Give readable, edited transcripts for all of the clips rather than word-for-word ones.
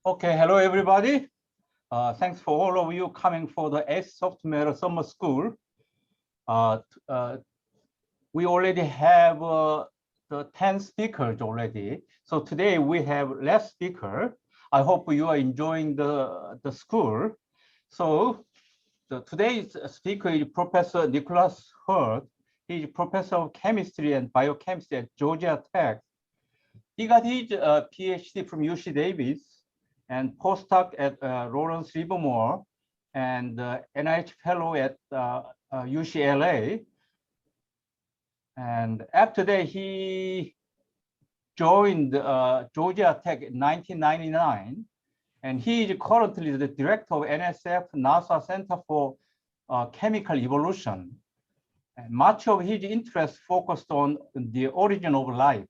Okay, hello everybody. Thanks for all of you coming for the S Software Summer School. We already have the 10 speakers already. So today we have less speakers. I hope you are enjoying the school. So today's speaker is Professor Nicholas Hurd. He's professor of chemistry and biochemistry at Georgia Tech. He got his PhD from UC Davis and postdoc at Lawrence Livermore and NIH fellow at UCLA. And after that, he joined Georgia Tech in 1999. And he is currently the director of NSF NASA Center for Chemical Evolution. And much of his interest focused on the origin of life.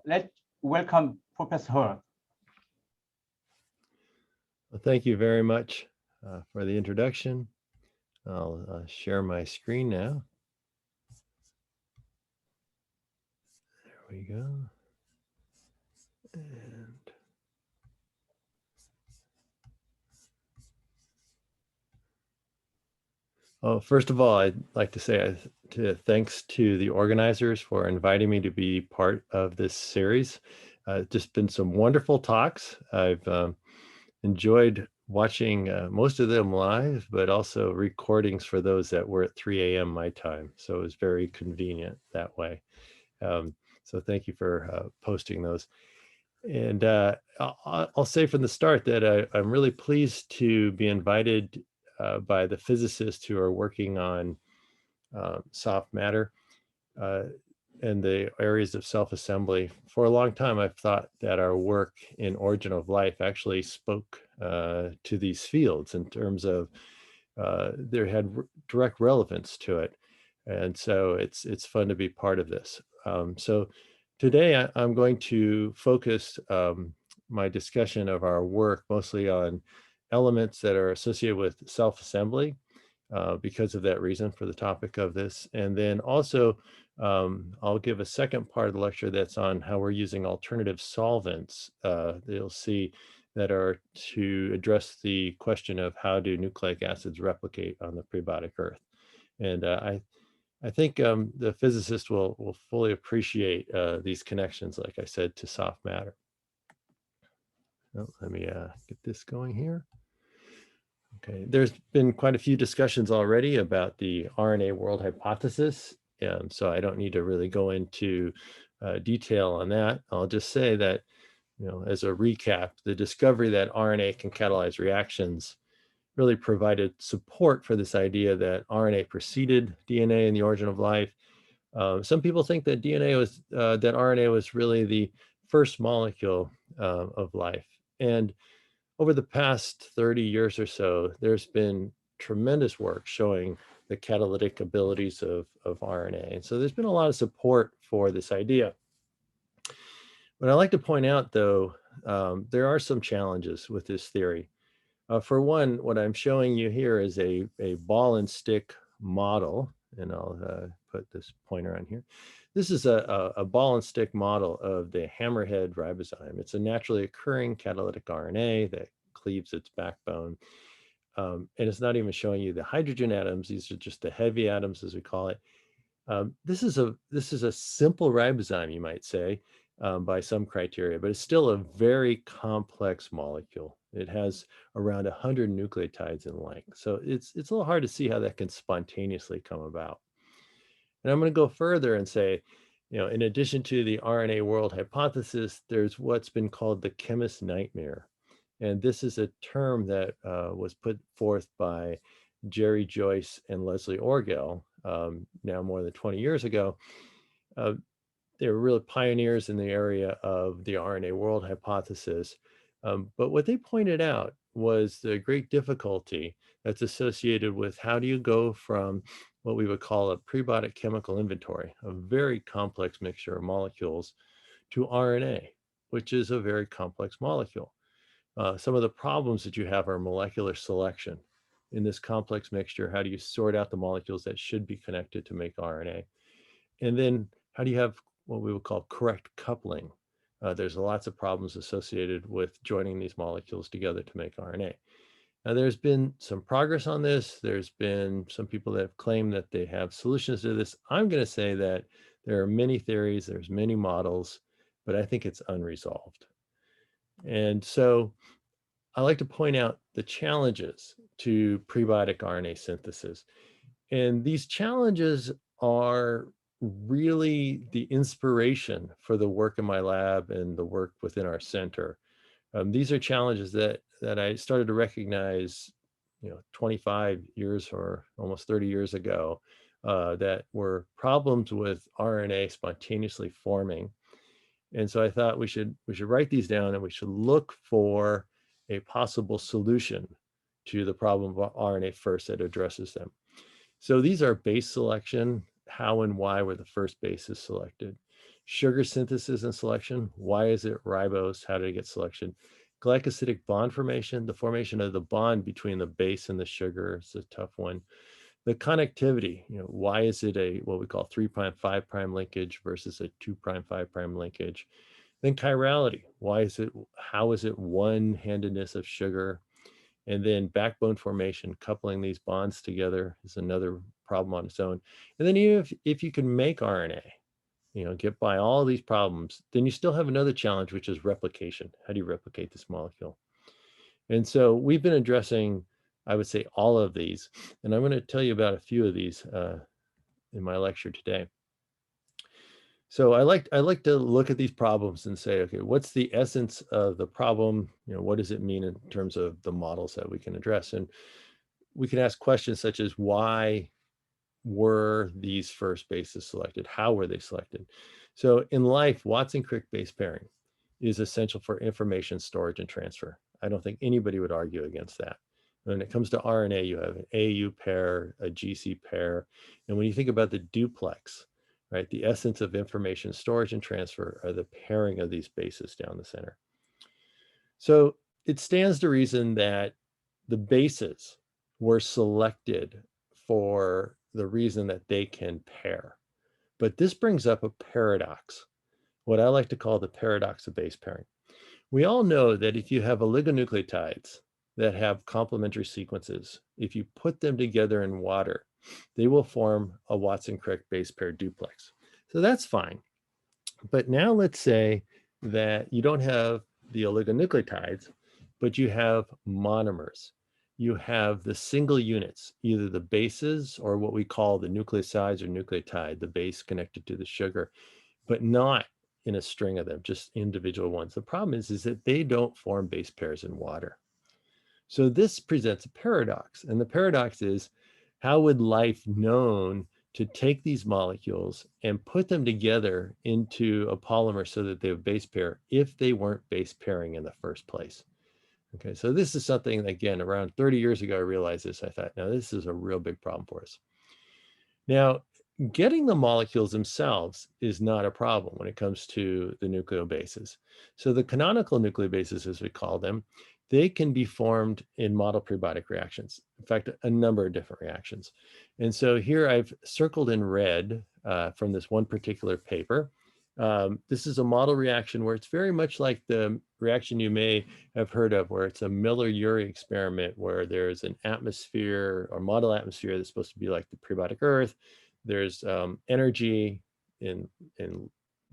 Let's welcome Professor Hurd. Well, thank you very much for the introduction. I'll share my screen now. There we go. And first of all, I'd like to say thanks to the organizers for inviting me to be part of this series. Just been some wonderful talks. I've enjoyed watching most of them live, but also recordings for those that were at 3 a.m. my time. So it was very convenient that way. So thank you for posting those. And I'll say from the start that I'm really pleased to be invited by the physicists who are working on soft matter and the areas of self-assembly. For a long time, I've thought that our work in Origin of Life actually spoke to these fields in terms of there had direct relevance to it. And so it's fun to be part of this. So today I'm going to focus my discussion of our work mostly on elements that are associated with self-assembly because of that reason for the topic of this. And then also I'll give a second part of the lecture that's on how we're using alternative solvents you'll see that are to address the question of how do nucleic acids replicate on the prebiotic earth. And I think the physicist will fully appreciate these connections, like I said, to soft matter. Oh, let me get this going here. Okay, there's been quite a few discussions already about the RNA World Hypothesis, so I don't need to really go into detail on that. I'll just say that, as a recap, the discovery that RNA can catalyze reactions really provided support for this idea that RNA preceded DNA in the origin of life. Some people think that that RNA was really the first molecule of life. And over the past 30 years or so, there's been tremendous work showing the catalytic abilities of RNA. And so there's been a lot of support for this idea. What I'd like to point out, though, there are some challenges with this theory. For one, what I'm showing you here is a ball and stick model, and I'll put this pointer on here. This is a ball and stick model of the hammerhead ribozyme. It's a naturally occurring catalytic RNA that cleaves its backbone. And it's not even showing you the hydrogen atoms. These are just the heavy atoms, as we call it. This is a simple ribozyme, you might say, by some criteria, but it's still a very complex molecule. It has around 100 nucleotides in length. So it's a little hard to see how that can spontaneously come about. And I'm going to go further and say, in addition to the RNA World Hypothesis, there's what's been called the Chemist Nightmare. And this is a term that was put forth by Jerry Joyce and Leslie Orgel now more than 20 years ago. They were real pioneers in the area of the RNA World Hypothesis. But what they pointed out was the great difficulty that's associated with how do you go from what we would call a prebiotic chemical inventory, a very complex mixture of molecules, to RNA, which is a very complex molecule. Some of the problems that you have are molecular selection. In this complex mixture, how do you sort out the molecules that should be connected to make RNA? And then how do you have what we would call correct coupling There's lots of problems associated with joining these molecules together to make RNA. Now, there's been some progress on this. There's been some people that have claimed that they have solutions to this. I'm going to say that there are many theories, there's many models, but I think it's unresolved. And so I like to point out the challenges to prebiotic RNA synthesis. And these challenges are really the inspiration for the work in my lab and the work within our center. These are challenges that I started to recognize, 25 years or almost 30 years ago, that were problems with RNA spontaneously forming. And so I thought we should write these down, and we should look for a possible solution to the problem of RNA first that addresses them. So these are base selection, how and why were the first bases selected. Sugar synthesis and selection, why is it ribose, how did it get selection? Glycosidic bond formation, the formation of the bond between the base and the sugar is a tough one. The connectivity, why is it a what we call 3' 5' linkage versus a 2' 5' linkage? Then chirality, how is it one-handedness of sugar? And then backbone formation, coupling these bonds together is another problem on its own. And then even if you can make RNA, get by all these problems, then you still have another challenge, which is replication. How do you replicate this molecule? And so we've been addressing, I would say, all of these. And I'm going to tell you about a few of these in my lecture today. So I like to look at these problems and say, okay, what's the essence of the problem? What does it mean in terms of the models that we can address? And we can ask questions such as, why were these first bases selected? How were they selected? So in life, Watson-Crick base pairing is essential for information storage and transfer. I don't think anybody would argue against that. When it comes to RNA, you have an AU pair, a GC pair. And when you think about the duplex, right, the essence of information storage and transfer are the pairing of these bases down the center. So it stands to reason that the bases were selected for the reason that they can pair. But this brings up a paradox, what I like to call the paradox of base pairing. We all know that if you have oligonucleotides that have complementary sequences, if you put them together in water, they will form a Watson-Crick base pair duplex. So that's fine. But now let's say that you don't have the oligonucleotides, but you have monomers. You have the single units, either the bases or what we call the nucleosides or nucleotide, the base connected to the sugar, but not in a string of them, just individual ones. The problem is that they don't form base pairs in water. So this presents a paradox. And the paradox is, how would life known to take these molecules and put them together into a polymer so that they have base pair if they weren't base pairing in the first place? Okay, so this is something, again, around 30 years ago, I realized this. I thought, now this is a real big problem for us. Now, getting the molecules themselves is not a problem when it comes to the nucleobases. So the canonical nucleobases, as we call them, they can be formed in model prebiotic reactions. In fact, a number of different reactions. And so here I've circled in red from this one particular paper. This is a model reaction where it's very much like the reaction you may have heard of, where it's a Miller-Urey experiment, where there's an atmosphere or model atmosphere that's supposed to be like the prebiotic Earth. There's energy in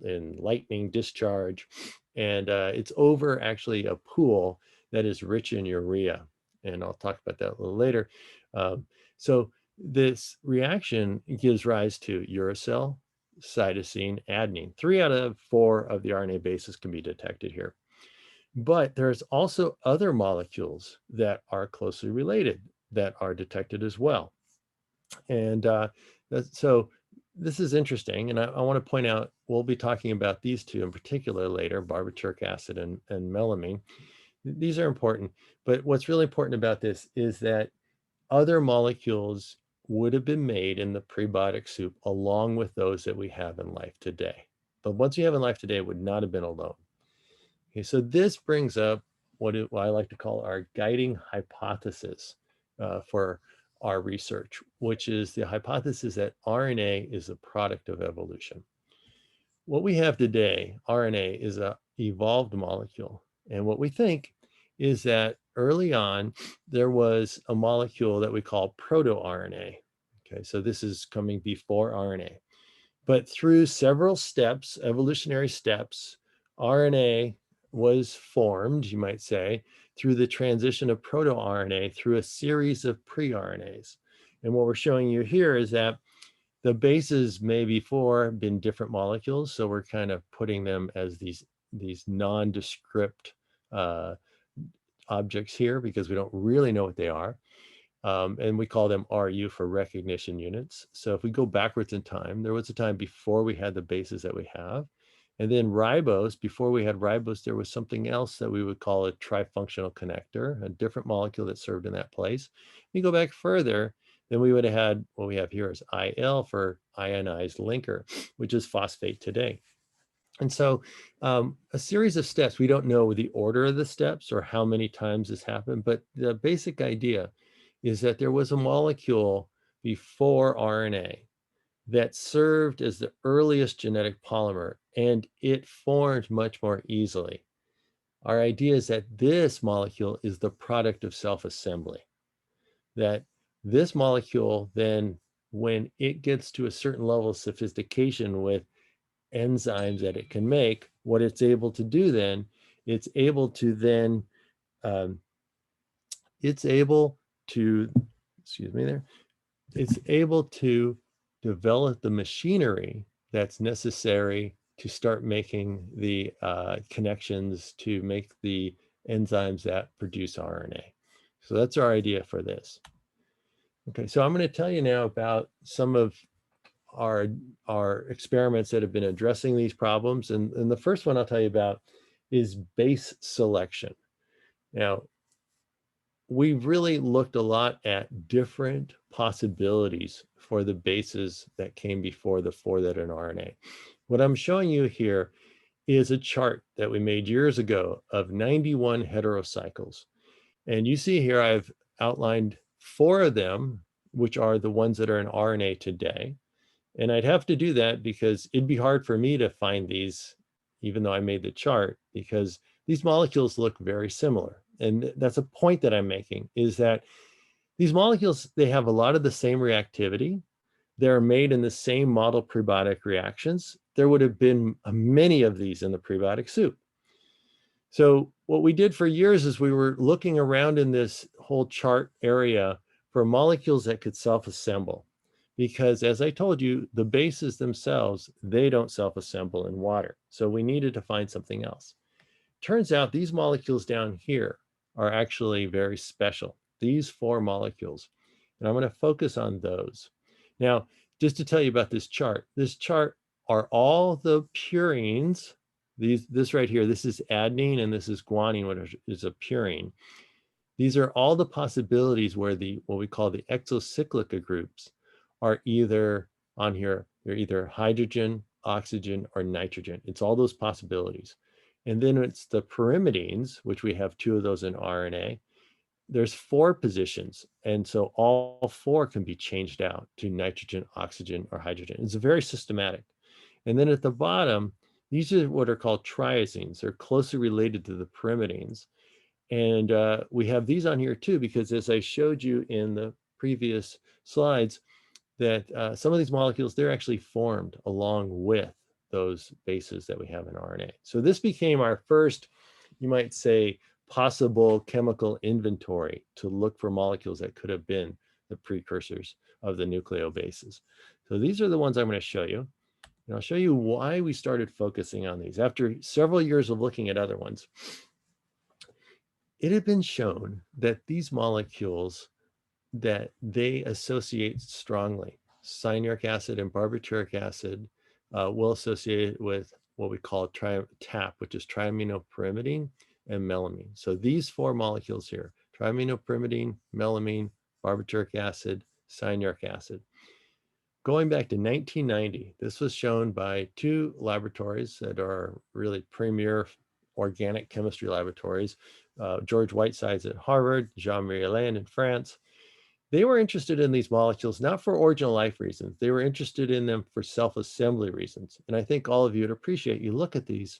lightning discharge, and it's over actually a pool that is rich in urea. And I'll talk about that a little later. So this reaction gives rise to uracil, cytosine, adenine. 3 out of 4 of the RNA bases can be detected here. But there's also other molecules that are closely related that are detected as well. And so this is interesting. And I want to point out, we'll be talking about these two in particular later, barbituric acid and melamine. These are important. But what's really important about this is that other molecules would have been made in the prebiotic soup along with those that we have in life today. But ones we have in life today would not have been alone. Okay, so this brings up what I like to call our guiding hypothesis for our research, which is the hypothesis that RNA is a product of evolution. What we have today, RNA, is a evolved molecule. And what we think is that early on, there was a molecule that we call proto-RNA. Okay, so this is coming before RNA. But through several steps, evolutionary steps, RNA was formed, you might say, through the transition of proto-RNA through a series of pre-RNAs. And what we're showing you here is that the bases may before been different molecules, so we're kind of putting them as these nondescript objects here because we don't really know what they are. And we call them RU for recognition units. So if we go backwards in time, there was a time before we had the bases that we have. And then ribose, before we had ribose, there was something else that we would call a trifunctional connector, a different molecule that served in that place. We go back further, then we would have had what we have here is IL for ionized linker, which is phosphate today. And so a series of steps, we don't know the order of the steps or how many times this happened, but the basic idea is that there was a molecule before RNA that served as the earliest genetic polymer, and it formed much more easily. Our idea is that this molecule is the product of self-assembly, that this molecule then, when it gets to a certain level of sophistication with enzymes that it can make, what it's able to do then, it's able to then, it's able to, excuse me there, it's able to develop the machinery that's necessary to start making the connections to make the enzymes that produce RNA. So that's our idea for this. Okay, so I'm going to tell you now about some of our experiments that have been addressing these problems. And the first one I'll tell you about is base selection. Now, we've really looked a lot at different possibilities for the bases that came before the 4-letter RNA. What I'm showing you here is a chart that we made years ago of 91 heterocycles. And you see here I've outlined 4 of them, which are the ones that are in RNA today. And I'd have to do that because it'd be hard for me to find these, even though I made the chart, because these molecules look very similar. And that's a point that I'm making, is that these molecules, they have a lot of the same reactivity. They're made in the same model prebiotic reactions. There would have been many of these in the prebiotic soup. So what we did for years is we were looking around in this whole chart area for molecules that could self-assemble. Because as I told you, the bases themselves, they don't self-assemble in water. So we needed to find something else. Turns out these molecules down here are actually very special. These 4 molecules. And I'm going to focus on those. Now, just to tell you about this chart are all the purines. This right here, this is adenine and this is guanine, which is a purine. These are all the possibilities where what we call the exocyclic groups are either on here, they're either hydrogen, oxygen, or nitrogen. It's all those possibilities. And then it's the pyrimidines, which we have 2 of those in RNA. There's 4 positions. And so all 4 can be changed out to nitrogen, oxygen, or hydrogen. It's very systematic. And then at the bottom, these are what are called triazines. They're closely related to the pyrimidines. And we have these on here too, because as I showed you in the previous slides, that some of these molecules, they're actually formed along with those bases that we have in RNA. So this became our first, you might say, possible chemical inventory to look for molecules that could have been the precursors of the nucleobases. So these are the ones I'm going to show you. And I'll show you why we started focusing on these. After several years of looking at other ones, it had been shown that these molecules, that they associate strongly. Cyanuric acid and barbituric acid will associate with what we call TAP, which is triaminopyrimidine and melamine. So these 4 molecules here, triaminopyrimidine, melamine, barbituric acid, cyanuric acid. Going back to 1990, this was shown by 2 laboratories that are really premier organic chemistry laboratories, George Whitesides at Harvard, Jean-Marie Land in France. They were interested in these molecules, not for original life reasons. They were interested in them for self-assembly reasons. And I think all of you would appreciate, you look at these,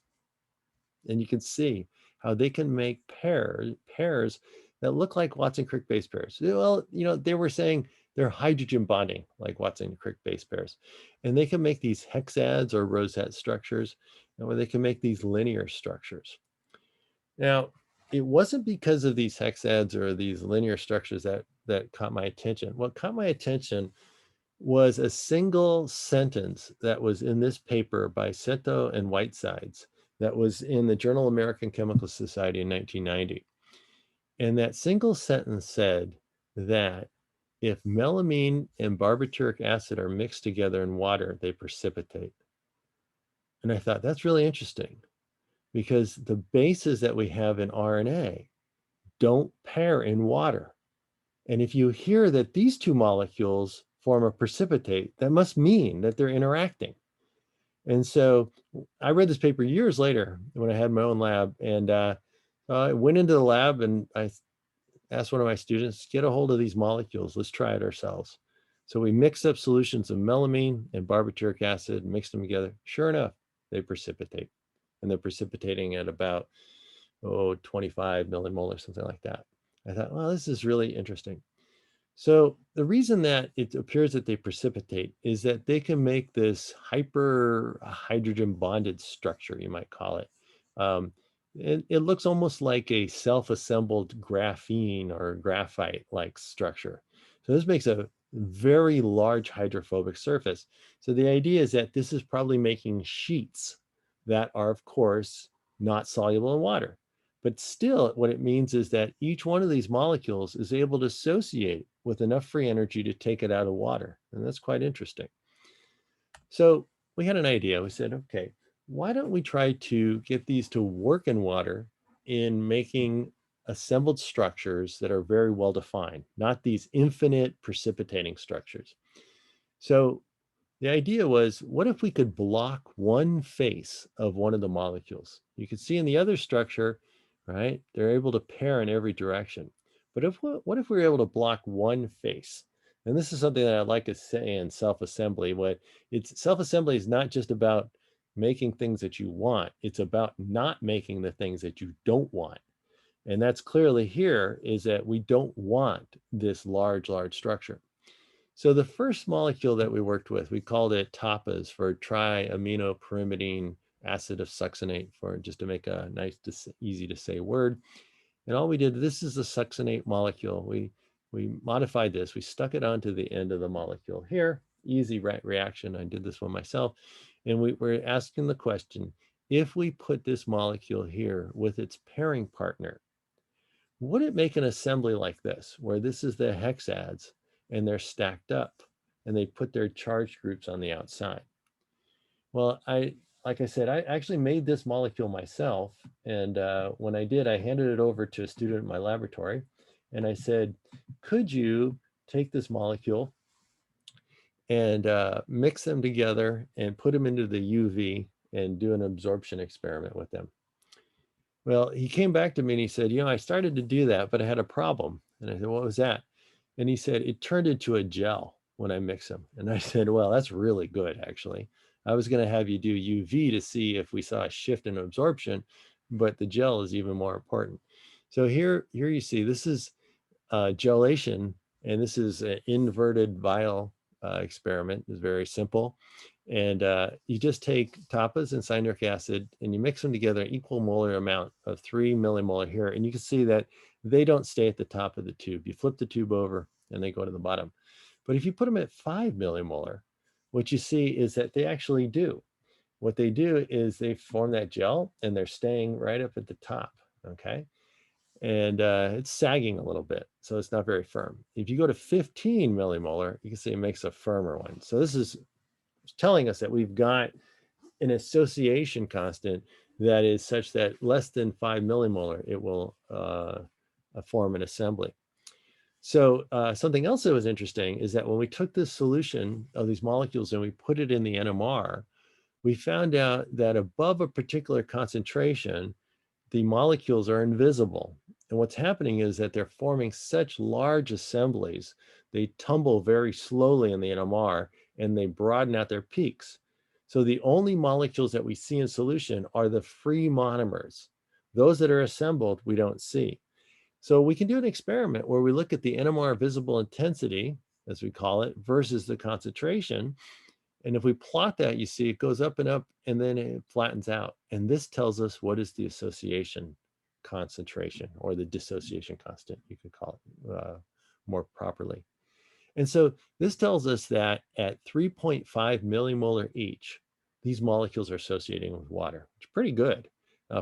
And you can see how they can make pairs that look like Watson-Crick base pairs. Well, they were saying they're hydrogen bonding like Watson-Crick base pairs. And they can make these hexads or rosette structures, or they can make these linear structures. Now, it wasn't because of these hexads or these linear structures that caught my attention. What caught my attention was a single sentence that was in this paper by Seto and Whitesides that was in the Journal of American Chemical Society in 1990. And that single sentence said that if melamine and barbituric acid are mixed together in water, they precipitate. And I thought, that's really interesting, because the bases that we have in RNA don't pair in water. And if you hear that these two molecules form a precipitate, that must mean that they're interacting. And so I read this paper years later when I had my own lab, and I went into the lab and I asked one of my students, get a hold of these molecules, let's try it ourselves. So we mixed up solutions of melamine and barbituric acid, mixed them together. Sure enough, they precipitate. And they're precipitating at about 25 millimolar, something like that. I thought, well, this is really interesting. So the reason that it appears that they precipitate is that they can make this hyper hydrogen bonded structure, you might call it. It looks almost like a self-assembled graphene or graphite-like structure. So this makes a very large hydrophobic surface. So the idea is that this is probably making sheets that are, of course, not soluble in water. But still, what it means is that each one of these molecules is able to associate with enough free energy to take it out of water. And that's quite interesting. So we had an idea. We said, okay, why don't we try to get these to work in water in making assembled structures that are very well defined, not these infinite precipitating structures. So the idea was, what if we could block one face of one of the molecules? You can see in the other structure, right? They're able to pair in every direction. But what if we were able to block one face? And this is something that I'd like to say in self-assembly. Self-assembly is not just about making things that you want. It's about not making the things that you don't want. And that's clearly here, is that we don't want this large structure. So the first molecule that we worked with, we called it TAPAs, for triaminopyrimidine acid of succinate, for just to make a nice, easy to say word. And all we did, this is the succinate molecule. We modified this. We stuck it onto the end of the molecule here. Easy reaction. I did this one myself. And we were asking the question, if we put this molecule here with its pairing partner, would it make an assembly like this, where this is the hexads and they're stacked up and they put their charge groups on the outside? Well, like I said, I actually made this molecule myself. And when I did, I handed it over to a student in my laboratory. And I said, could you take this molecule and mix them together and put them into the UV and do an absorption experiment with them? Well, he came back to me and he said, I started to do that, but I had a problem. And I said, what was that? And he said, it turned into a gel when I mix them. And I said, well, that's really good, actually. I was going to have you do UV to see if we saw a shift in absorption, but the gel is even more important. So here you see, this is gelation, and this is an inverted vial experiment. It's very simple. And you just take tapas and cyanuric acid and you mix them together an equal molar amount of 3 millimolar here. And you can see that they don't stay at the top of the tube. You flip the tube over and they go to the bottom. But if you put them at 5 millimolar, what you see is that they actually do. What they do is they form that gel and they're staying right up at the top, okay? And it's sagging a little bit, so it's not very firm. If you go to 15 millimolar, you can see it makes a firmer one. So this is telling us that we've got an association constant that is such that less than 5 millimolar, it will form an assembly. So something else that was interesting is that when we took this solution of these molecules and we put it in the NMR, we found out that above a particular concentration, the molecules are invisible. And what's happening is that they're forming such large assemblies, they tumble very slowly in the NMR and they broaden out their peaks. So the only molecules that we see in solution are the free monomers. Those that are assembled, we don't see. So we can do an experiment where we look at the NMR visible intensity, as we call it, versus the concentration. And if we plot that, you see it goes up, and then it flattens out. And this tells us what is the association concentration, or the dissociation constant, you could call it more properly. And so this tells us that at 3.5 millimolar each, these molecules are associating with water, which is pretty good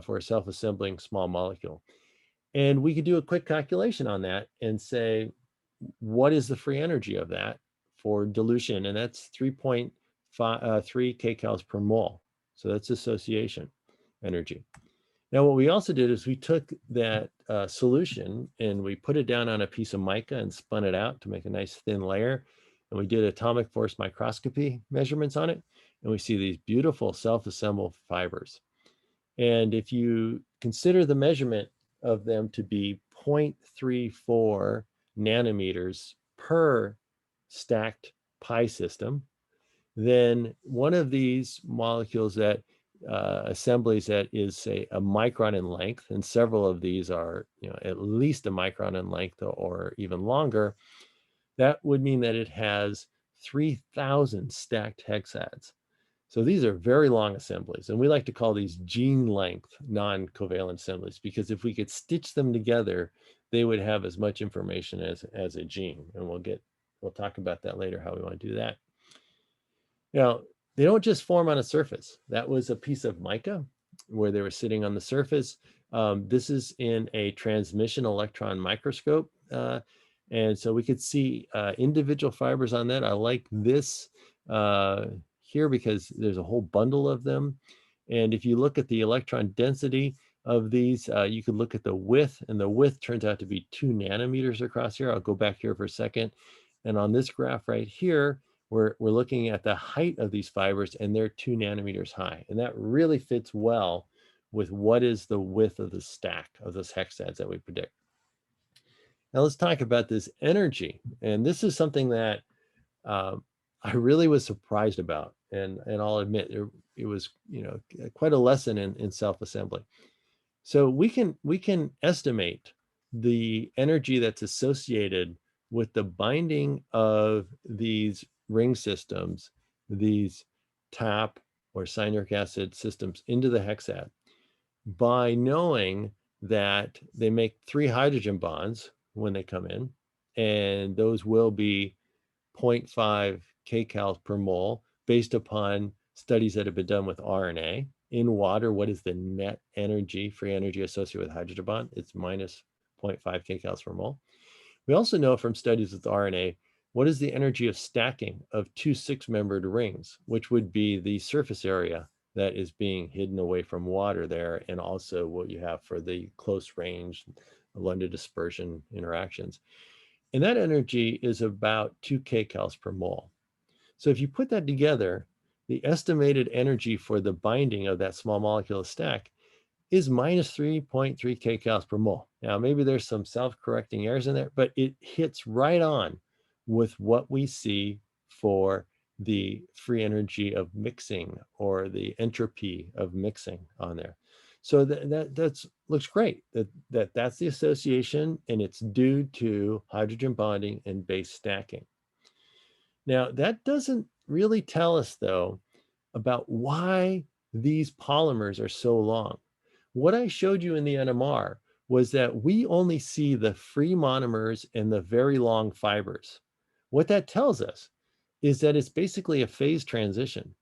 for a self-assembling small molecule. And we could do a quick calculation on that and say, what is the free energy of that for dilution? And that's 3.3 kcals per mole. So that's association energy. Now, what we also did is we took that solution and we put it down on a piece of mica and spun it out to make a nice thin layer. And we did atomic force microscopy measurements on it. And we see these beautiful self-assembled fibers. And if you consider the measurement of them to be 0.34 nanometers per stacked pi system, then one of these molecules that assemblies that is, say, a micron in length, and several of these are, at least a micron in length or even longer, that would mean that it has 3,000 stacked hexads. So these are very long assemblies, and we like to call these gene length non-covalent assemblies, because if we could stitch them together, they would have as much information as a gene. And we'll talk about that later, how we want to do that. Now, they don't just form on a surface. That was a piece of mica where they were sitting on the surface. This is in a transmission electron microscope. And so we could see individual fibers on that. I like this here because there's a whole bundle of them. And if you look at the electron density of these, you could look at the width, and the width turns out to be 2 nanometers across here. I'll go back here for a second. And on this graph right here, we're looking at the height of these fibers, and they're 2 nanometers high. And that really fits well with what is the width of the stack of those hexads that we predict. Now let's talk about this energy. And this is something that I really was surprised about. And I'll admit it was quite a lesson in self-assembly. So we can estimate the energy that's associated with the binding of these ring systems, these TAP or cyanuric acid systems into the hexad, by knowing that they make 3 hydrogen bonds when they come in, and those will be 0.5 kcals per mole based upon studies that have been done with RNA. In water, what is the net energy, free energy associated with hydrogen bond? It's minus 0.5 kcals per mole. We also know from studies with RNA, what is the energy of stacking of 2 6-membered rings, which would be the surface area that is being hidden away from water there, and also what you have for the close range London dispersion interactions. And that energy is about 2 kcals per mole. So if you put that together, the estimated energy for the binding of that small molecule stack is minus 3.3 kcals per mole. Now, maybe there's some self-correcting errors in there, but it hits right on with what we see for the free energy of mixing, or the entropy of mixing on there. So that looks great. That's the association, and it's due to hydrogen bonding and base stacking. Now, that doesn't really tell us, though, about why these polymers are so long. What I showed you in the NMR was that we only see the free monomers and the very long fibers. What that tells us is that it's basically a phase transition.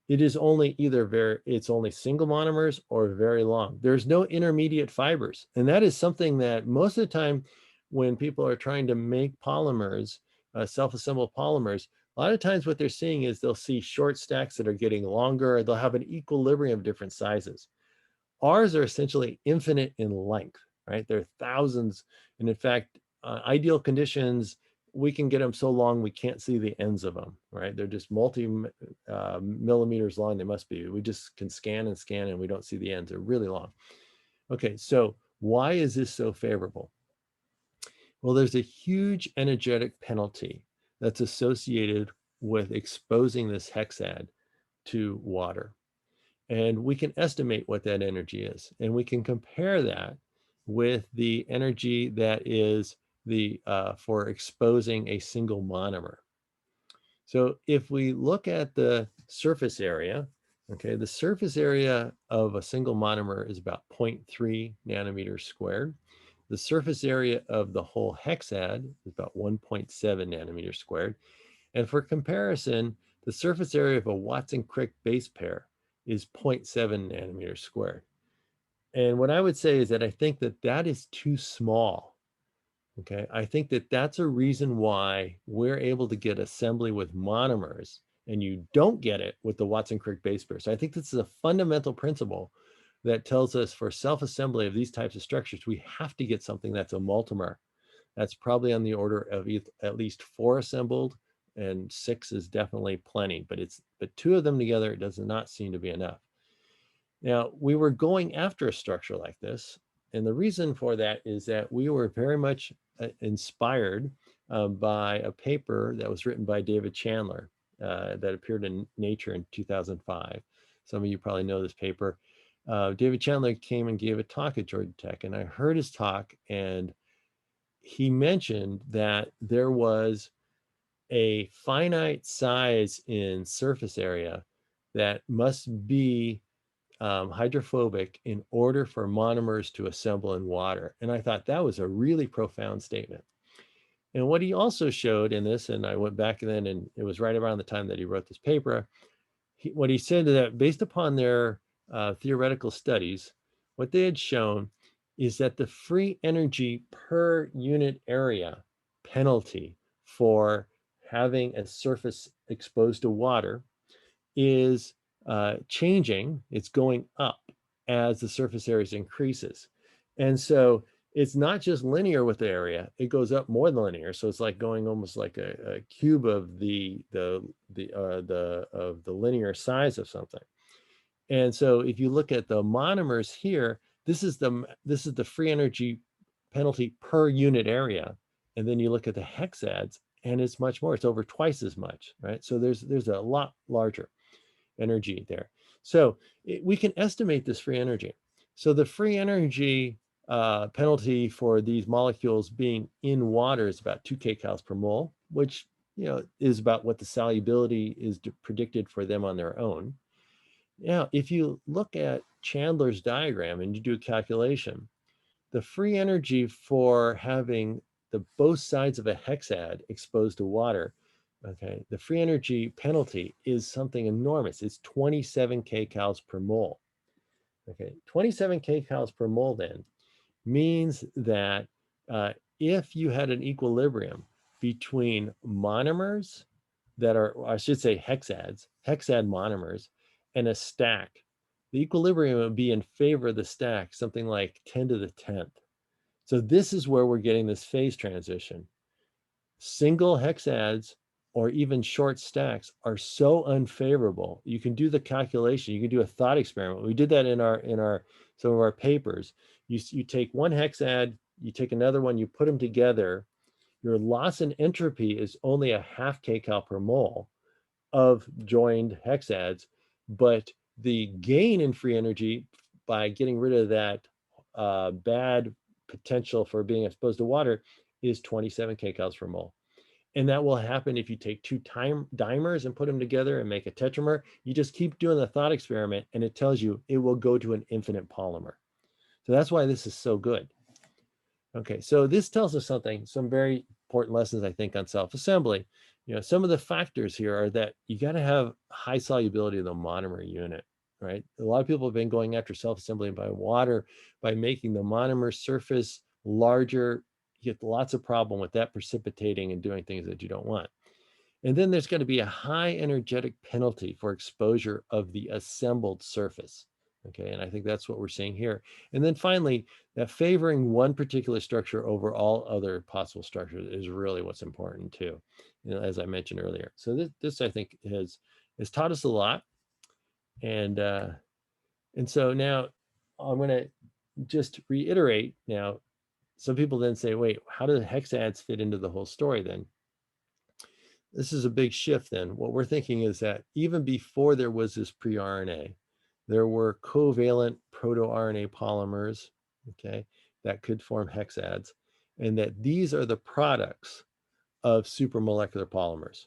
It is only it's only single monomers or very long. There's no intermediate fibers. And that is something that most of the time when people are trying to make polymers, self-assembled polymers, a lot of times what they're seeing is they'll see short stacks that are getting longer. They'll have an equilibrium of different sizes. Ours are essentially infinite in length, right? They're thousands. And in fact, ideal conditions, we can get them so long we can't see the ends of them, right? They're just millimeters long. They must be. We just can scan and scan and we don't see the ends. They're really long. Okay, so why is this so favorable? Well, there's a huge energetic penalty that's associated with exposing this hexad to water. And we can estimate what that energy is. And we can compare that with the energy that is for exposing a single monomer. So if we look at the surface area, okay, the surface area of a single monomer is about 0.3 nanometers squared. The surface area of the whole hexad is about 1.7 nanometers squared. And for comparison, the surface area of a Watson-Crick base pair is 0.7 nanometers squared. And what I would say is that I think that that is too small. Okay, I think that that's a reason why we're able to get assembly with monomers and you don't get it with the Watson-Crick base pair. So I think this is a fundamental principle that tells us for self-assembly of these types of structures, we have to get something that's a multimer. That's probably on the order of at least 4 assembled, and 6 is definitely plenty, but 2 of them together, it does not seem to be enough. Now, we were going after a structure like this, and the reason for that is that we were very much inspired by a paper that was written by David Chandler that appeared in Nature in 2005. Some of you probably know this paper. David Chandler came and gave a talk at Georgia Tech, and I heard his talk, and he mentioned that there was a finite size in surface area that must be hydrophobic in order for monomers to assemble in water. And I thought that was a really profound statement. And what he also showed in this, and I went back then, and it was right around the time that he wrote this paper, what he said that based upon their theoretical studies, what they had shown is that the free energy per unit area penalty for having a surface exposed to water is changing. It's going up as the surface area increases. And so it's not just linear with the area, it goes up more than linear. So it's like going almost like a cube of the linear size of something. And so if you look at the monomers here, this is the free energy penalty per unit area. And then you look at the hexads, and it's much more. It's over twice as much, right? So there's a lot larger energy there. So we can estimate this free energy. So the free energy penalty for these molecules being in water is about 2 kcals per mole, which is about what the solubility is predicted for them on their own. Now, if you look at Chandler's diagram and you do a calculation, the free energy for having both sides of a hexad exposed to water, okay, the free energy penalty is something enormous. It's 27 kcals per mole. Okay, 27 kcals per mole then means that if you had an equilibrium between monomers that are, I should say hexad monomers, and a stack, the equilibrium would be in favor of the stack, something like 10 to the 10th. So this is where we're getting this phase transition. Single hexads or even short stacks are so unfavorable. You can do the calculation. You can do a thought experiment. We did that in some of our papers. You take one hexad, you take another one, you put them together. Your loss in entropy is only a 0.5 kcal per mole of joined hexads, but the gain in free energy by getting rid of that bad potential for being exposed to water is 27 kcals per mole. And that will happen if you take 2 dimers and put them together and make a tetramer. You just keep doing the thought experiment, and it tells you it will go to an infinite polymer. So that's why this is so good. Okay, so this tells us some very important lessons, I think, on self-assembly. Some of the factors here are that you got to have high solubility of the monomer unit, right? A lot of people have been going after self-assembly by water by making the monomer surface larger. You get lots of problem with that precipitating and doing things that you don't want. And then there's going to be a high energetic penalty for exposure of the assembled surface. Okay, and I think that's what we're seeing here. And then finally, that favoring one particular structure over all other possible structures is really what's important too, as I mentioned earlier. So this I think has taught us a lot. And so now I'm going to just reiterate now. Some people then say, wait, how do the hexads fit into the whole story then? this is a big shift then. What we're thinking is that even before there was this pre-RNA, there were covalent proto-RNA polymers, okay, that could form hexads, and that these are the products of supramolecular polymers.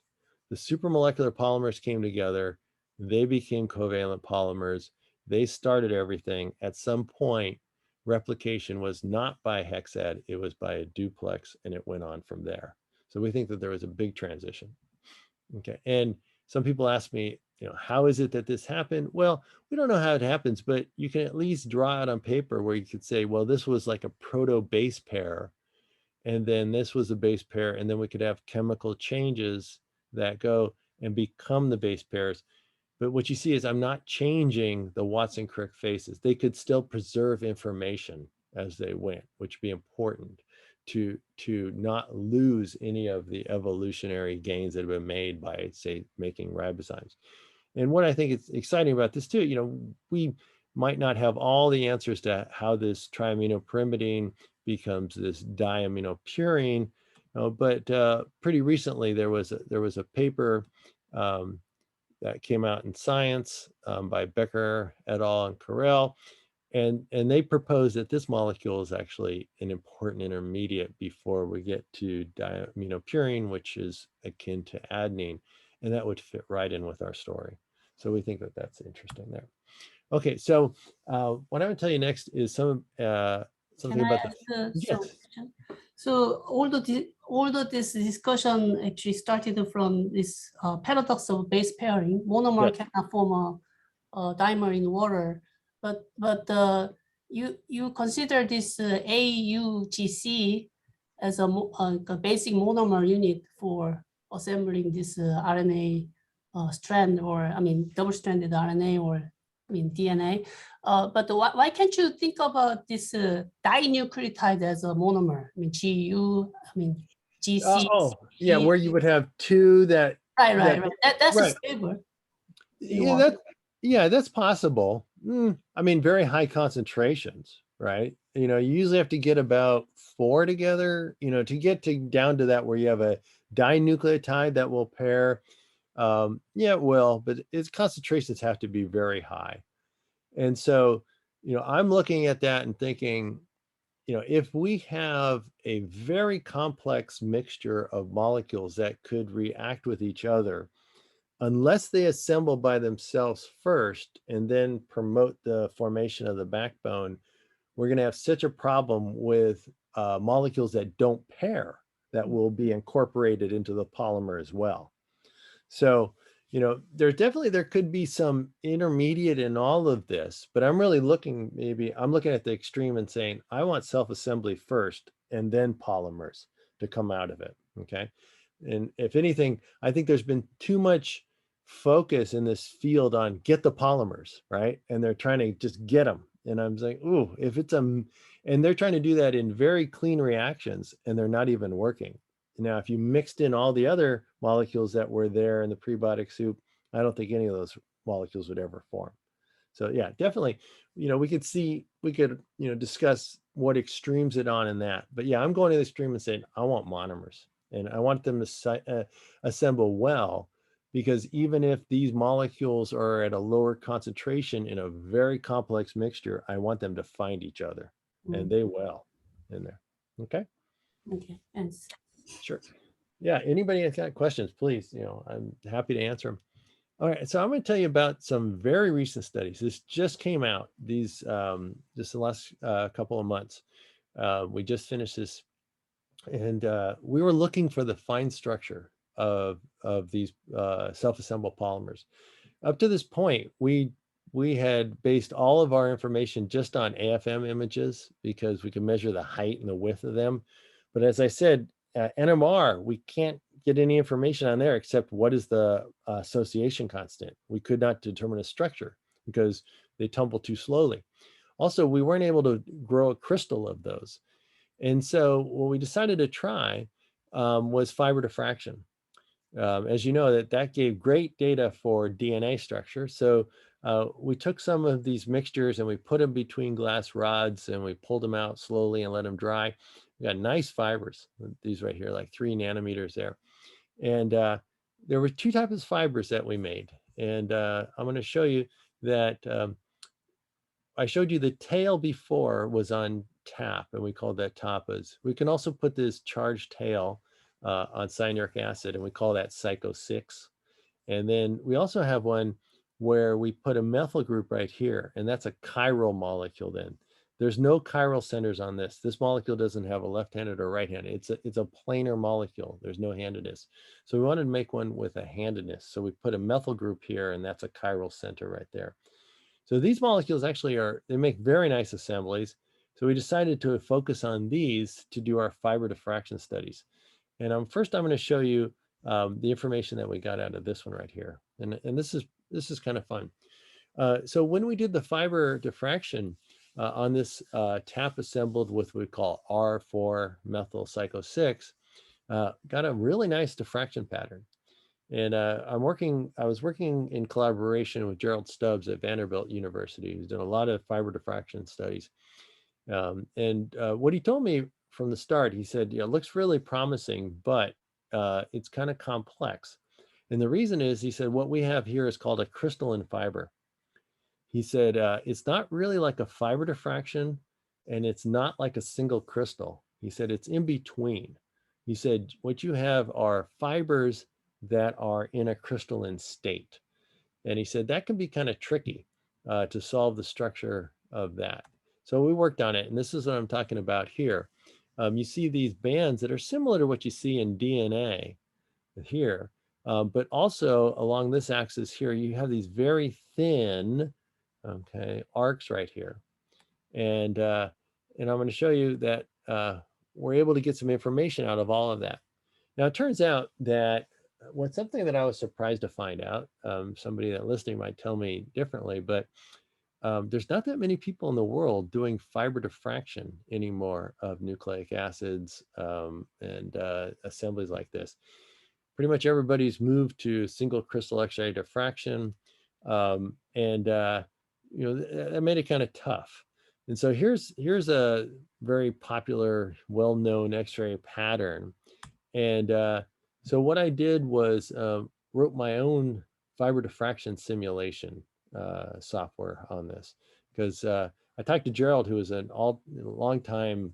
The supramolecular polymers came together, they became covalent polymers, they started everything. At some point, replication was not by hexad, it was by a duplex, and it went on from there. So we think that there was a big transition. Okay, and some people ask me, how is it that this happened? Well, we don't know how it happens, but you can at least draw out on paper where you could say, well, this was like a proto base pair, and then this was a base pair, and then we could have chemical changes that go and become the base pairs. But what you see is I'm not changing the Watson-Crick faces. They could still preserve information as they went, which would be important to not lose any of the evolutionary gains that have been made by, say, making ribozymes. And what I think is exciting about this too, we might not have all the answers to how this triaminopyrimidine becomes this diaminopurine, but pretty recently there was a paper that came out in Science by Becker et al. And Chiral, and they proposed that this molecule is actually an important intermediate before we get to diaminopurine, which is akin to adenine, and that would fit right in with our story. So we think that that's interesting there. Okay, so what I'm going to tell you next is something about the yes. So although this discussion actually started from this paradox of base pairing, monomer Yes. cannot form a dimer in water, but you consider this AUGC as a basic monomer unit for assembling this RNA strand, or I mean double-stranded RNA, or I mean DNA. But why can't you think about this dinucleotide as a monomer? I mean GC. Yeah, where you would have two that. Right. That's right. stable. That's possible. I mean, very high concentrations, right? You usually have to get about 4 together, to get down to that where you have a dinucleotide that will pair. Yeah, it will, but its concentrations have to be very high. And so, I'm looking at that and thinking, if we have a very complex mixture of molecules that could react with each other, unless they assemble by themselves first and then promote the formation of the backbone, we're going to have such a problem with molecules that don't pair that will be incorporated into the polymer as well. So, there could be some intermediate in all of this, but I'm really looking at the extreme and saying, I want self-assembly first and then polymers to come out of it, okay? And if anything, I think there's been too much focus in this field on get the polymers, right? And they're trying to just get them. And I'm saying, ooh, if it's and they're trying to do that in very clean reactions and they're not even working. Now, if you mixed in all the other molecules that were there in the prebiotic soup, I don't think any of those molecules would ever form. So yeah, definitely, we could discuss what extremes it on in that. But yeah, I'm going to the extreme and saying, I want monomers and I want them to assemble well, because even if these molecules are at a lower concentration in a very complex mixture, I want them to find each other, and they will in there. Okay. Okay, thanks. Sure. Yeah, anybody that's got questions, please, I'm happy to answer them. All right, so I'm going to tell you about some very recent studies. This just came out, just the last couple of months. We just finished this, and we were looking for the fine structure of these self-assembled polymers. Up to this point, we had based all of our information just on AFM images because we could measure the height and the width of them. But as I said, NMR, we can't get any information on there except what is the association constant. We could not determine a structure because they tumble too slowly. Also, we weren't able to grow a crystal of those. And so what we decided to try was fiber diffraction. As you know, that gave great data for DNA structure. So we took some of these mixtures and we put them between glass rods and we pulled them out slowly and let them dry. We got nice fibers, these right here, like 3 nanometers there. And there were two types of fibers that we made. And I'm going to show you that I showed you the tail before was on tap, and we called that tapas. We can also put this charged tail on cyanuric acid, and we call that Psycho 6. And then we also have one where we put a methyl group right here, and that's a chiral molecule then. There's no chiral centers on this. This molecule doesn't have a left-handed or right-handed. It's a planar molecule. There's no handedness. So we wanted to make one with a handedness. So we put a methyl group here, and that's a chiral center right there. So these molecules actually they make very nice assemblies. So we decided to focus on these to do our fiber diffraction studies. And first I'm going to show you the information that we got out of this one right here. And this is kind of fun. So when we did the fiber diffraction on this tap assembled with what we call R4 methyl psycho 6, got a really nice diffraction pattern. And I was working in collaboration with Gerald Stubbs at Vanderbilt University, who's done a lot of fiber diffraction studies. What he told me from the start, he said, it looks really promising, but it's kind of complex. And the reason is, he said, what we have here is called a crystalline fiber. He said, it's not really like a fiber diffraction, and it's not like a single crystal. He said, it's in between. He said, what you have are fibers that are in a crystalline state. And he said, that can be kind of tricky to solve the structure of that. So we worked on it, and this is what I'm talking about here. You see these bands that are similar to what you see in DNA here, but also along this axis here, you have these very thin, okay, arcs right here. And I'm going to show you that we're able to get some information out of all of that. Now, it turns out that something that I was surprised to find out, somebody that listening might tell me differently, but there's not that many people in the world doing fiber diffraction anymore of nucleic acids and assemblies like this. Pretty much everybody's moved to single crystal X-ray diffraction, that made it kind of tough. And so here's a very popular, well-known X-ray pattern. And so what I did was wrote my own fiber diffraction simulation software on this, because I talked to Gerald, who is a long time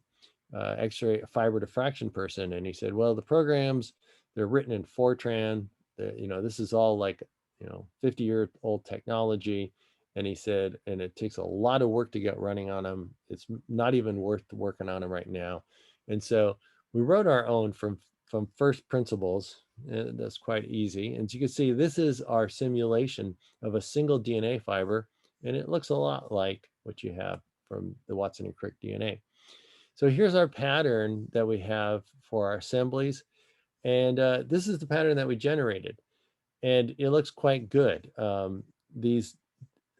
X-ray fiber diffraction person, and he said, well, the programs, they're written in Fortran. This is all like 50-year-old technology. And he said, and it takes a lot of work to get running on them. It's not even worth working on them right now. And so we wrote our own from first principles. That's quite easy. And as you can see, this is our simulation of a single DNA fiber, and it looks a lot like what you have from the Watson and Crick DNA. So here's our pattern that we have for our assemblies. And this is the pattern that we generated. And it looks quite good. These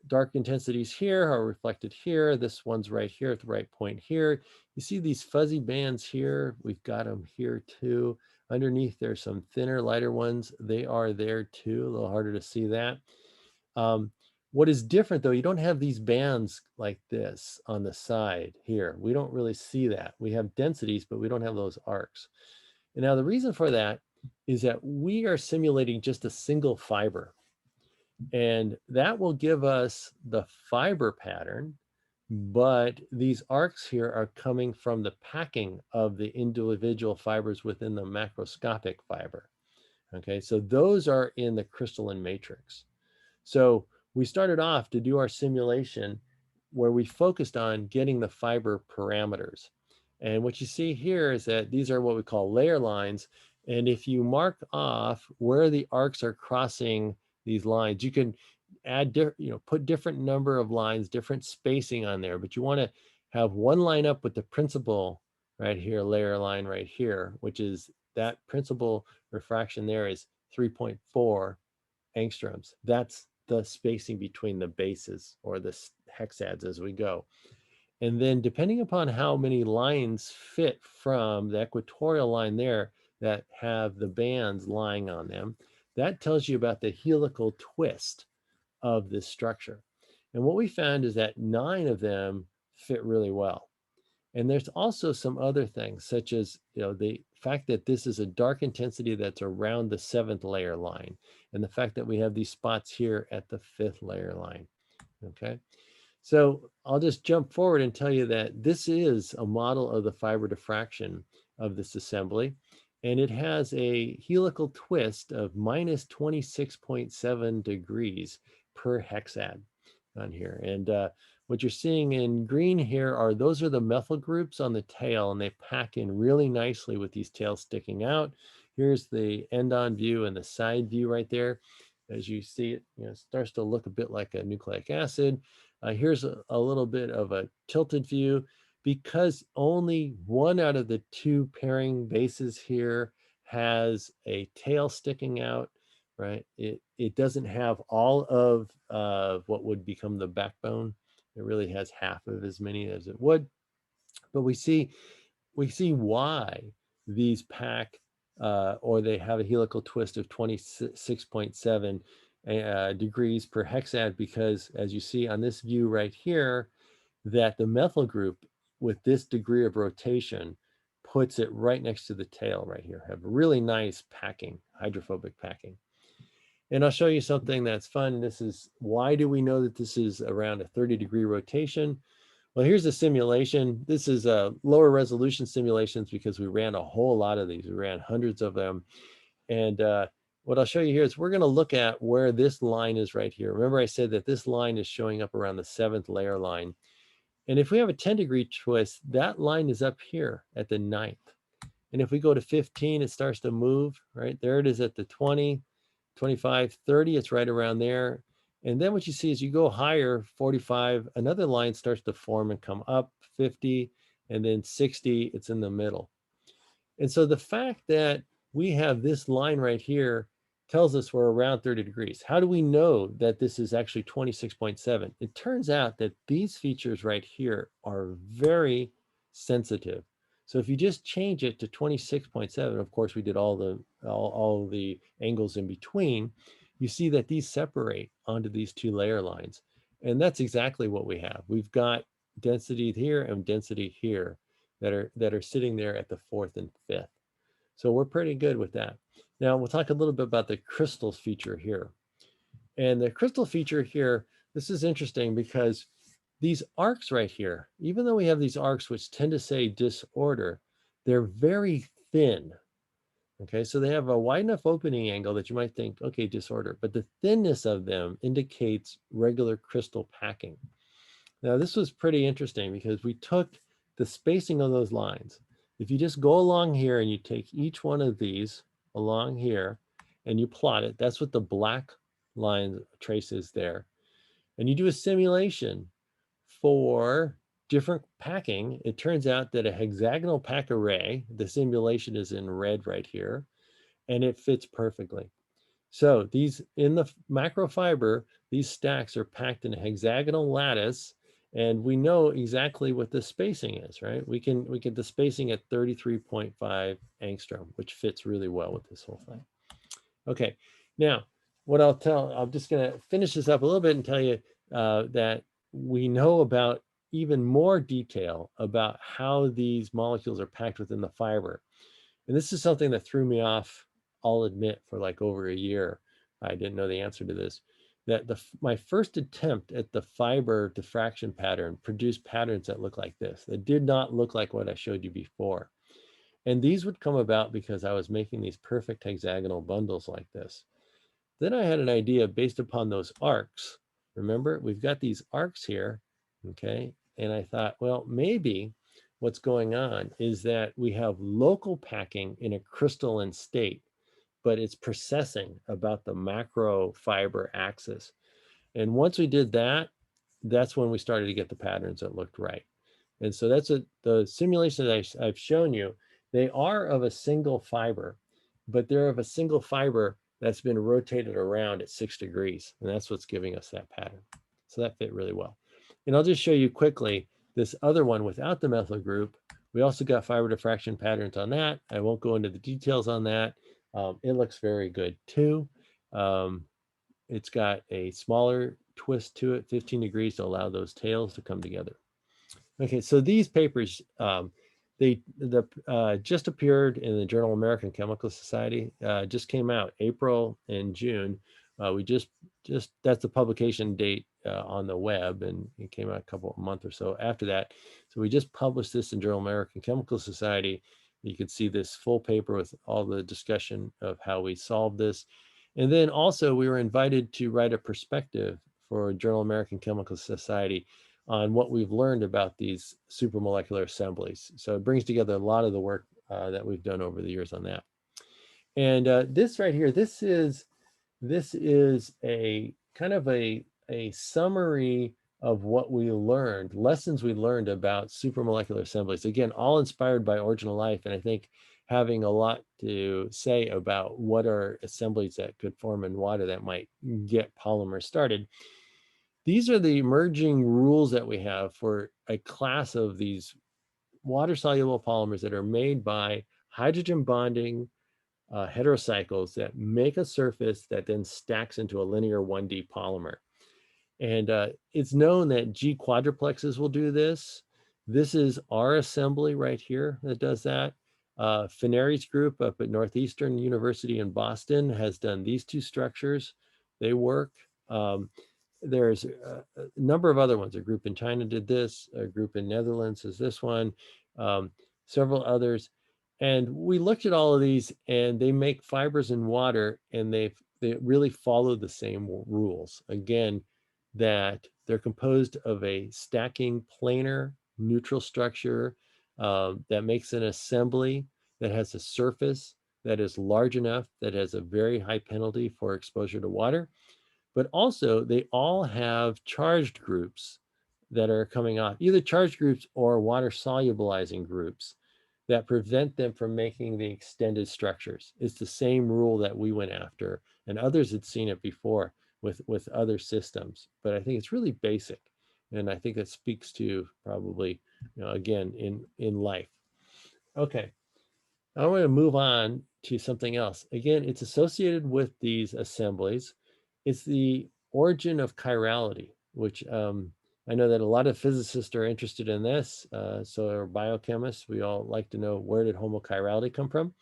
dark intensities here are reflected here. This one's right here at the right point here. You see these fuzzy bands here. We've got them here too. Underneath, there's some thinner, lighter ones. They are there too. A little harder to see that. What is different though, you don't have these bands like this on the side here. We don't really see that. We have densities, but we don't have those arcs. And now the reason for that is that we are simulating just a single fiber. And that will give us the fiber pattern, but these arcs here are coming from the packing of the individual fibers within the macroscopic fiber. Okay, so those are in the crystalline matrix. So we started off to do our simulation where we focused on getting the fiber parameters. And what you see here is that these are what we call layer lines. And if you mark off where the arcs are crossing these lines, you can add, put different number of lines, different spacing on there, but you want to have one line up with the principal right here, layer line right here, which is that principal refraction there is 3.4 angstroms. That's the spacing between the bases, or the hexads, as we go. And then depending upon how many lines fit from the equatorial line there that have the bands lying on them, that tells you about the helical twist of this structure. And what we found is that 9 of them fit really well. And there's also some other things, such as the fact that this is a dark intensity that's around the 7th layer line, and the fact that we have these spots here at the 5th layer line. Okay, so I'll just jump forward and tell you that this is a model of the fiber diffraction of this assembly, and it has a helical twist of minus 26.7 degrees per hexad on here. And what you're seeing in green here those are the methyl groups on the tail, and they pack in really nicely with these tails sticking out. Here's the end-on view and the side view right there. As you see it, it starts to look a bit like a nucleic acid. Here's a little bit of a tilted view, because only one out of the 2 pairing bases here has a tail sticking out, right? It doesn't have all of what would become the backbone. It really has half of as many as it would. But we see why these pack or they have a helical twist of 26.7 degrees per hexad, because as you see on this view right here, that the methyl group with this degree of rotation puts it right next to the tail right here. Have really nice packing, hydrophobic packing. And I'll show you something that's fun. This is, why do we know that this is around a 30-degree rotation? Well, here's a simulation. This is a lower resolution simulations because we ran a whole lot of these. We ran hundreds of them. And what I'll show you here is we're going to look at where this line is right here. Remember I said that this line is showing up around the 7th layer line. And if we have a 10-degree twist, that line is up here at the 9th. And if we go to 15, it starts to move, right? There it is at the 20, 25, 30, it's right around there. And then what you see is you go higher, 45, another line starts to form and come up, 50, and then 60, it's in the middle. And so the fact that we have this line right here tells us we're around 30 degrees. How do we know that this is actually 26.7? It turns out that these features right here are very sensitive. So if you just change it to 26.7, of course we did all the angles in between, you see that these separate onto these 2 layer lines. And that's exactly what we have. We've got density here and density here that are sitting there at the 4th and 5th. So we're pretty good with that. Now we'll talk a little bit about the crystals feature here. And the crystal feature here, this is interesting because these arcs right here, even though we have these arcs which tend to say disorder, they're very thin. Okay, so they have a wide enough opening angle that you might think, okay, disorder, but the thinness of them indicates regular crystal packing. Now this was pretty interesting because we took the spacing of those lines. If you just go along here and you take each one of these along here and you plot it, that's what the black line traces there. And you do a simulation for different packing, it turns out that a hexagonal pack array, the simulation is in red right here, and it fits perfectly. So these, in the macro fiber, these stacks are packed in a hexagonal lattice, and we know exactly what the spacing is, right? We get the spacing at 33.5 angstrom, which fits really well with this whole thing. Okay, now what I'm just gonna finish this up a little bit and tell you that we know about even more detail about how these molecules are packed within the fiber. And this is something that threw me off, I'll admit, for like over a year. I didn't know the answer to this. That my first attempt at the fiber diffraction pattern produced patterns that look like this. That did not look like what I showed you before. And these would come about because I was making these perfect hexagonal bundles like this. Then I had an idea based upon those arcs. Remember, we've got these arcs here, okay? And I thought, well, maybe what's going on is that we have local packing in a crystalline state, but it's processing about the macro fiber axis. And once we did that, that's when we started to get the patterns that looked right. And so that's the simulation that I've shown you. They are of a single fiber, but they're of a single fiber that's been rotated around at 6 degrees. And that's what's giving us that pattern. So that fit really well. And I'll just show you quickly this other one without the methyl group. We also got fiber diffraction patterns on that. I won't go into the details on that. It looks very good too. It's got a smaller twist to it, 15 degrees, to allow those tails to come together. Okay, so these papers, they just appeared in the Journal of American Chemical Society, just came out April and June. We just that's the publication date on the web, and it came out a month or so after that. So we just published this in Journal of American Chemical Society. You can see this full paper with all the discussion of how we solved this. And then also we were invited to write a perspective for Journal of American Chemical Society on what we've learned about these supramolecular assemblies. So it brings together a lot of the work that we've done over the years on that. And this right here, this is a kind of a summary of what we learned, lessons we learned about supramolecular assemblies. Again, all inspired by Original Life, and I think having a lot to say about what are assemblies that could form in water that might get polymers started. These are the emerging rules that we have for a class of these water-soluble polymers that are made by hydrogen bonding heterocycles that make a surface that then stacks into a linear 1D polymer. And it's known that G quadruplexes will do this. This is our assembly right here that does that. Fineri's group up at Northeastern University in Boston has done these two structures. They work. There's a number of other ones. A group in China did this, a group in Netherlands is this one, several others. And we looked at all of these, and they make fibers in water, and they really follow the same rules. Again, that they're composed of a stacking planar neutral structure that makes an assembly that has a surface that is large enough, that has a very high penalty for exposure to water. But also they all have charged groups that are coming off, either charged groups or water solubilizing groups that prevent them from making the extended structures. It's the same rule that we went after, and others had seen it before with other systems. But I think it's really basic, and I think that speaks to probably, again, in life. Okay, I want to move on to something else. Again, it's associated with these assemblies. It's the origin of chirality, which I know that a lot of physicists are interested in this. So are biochemists. We all like to know, where did homochirality come from?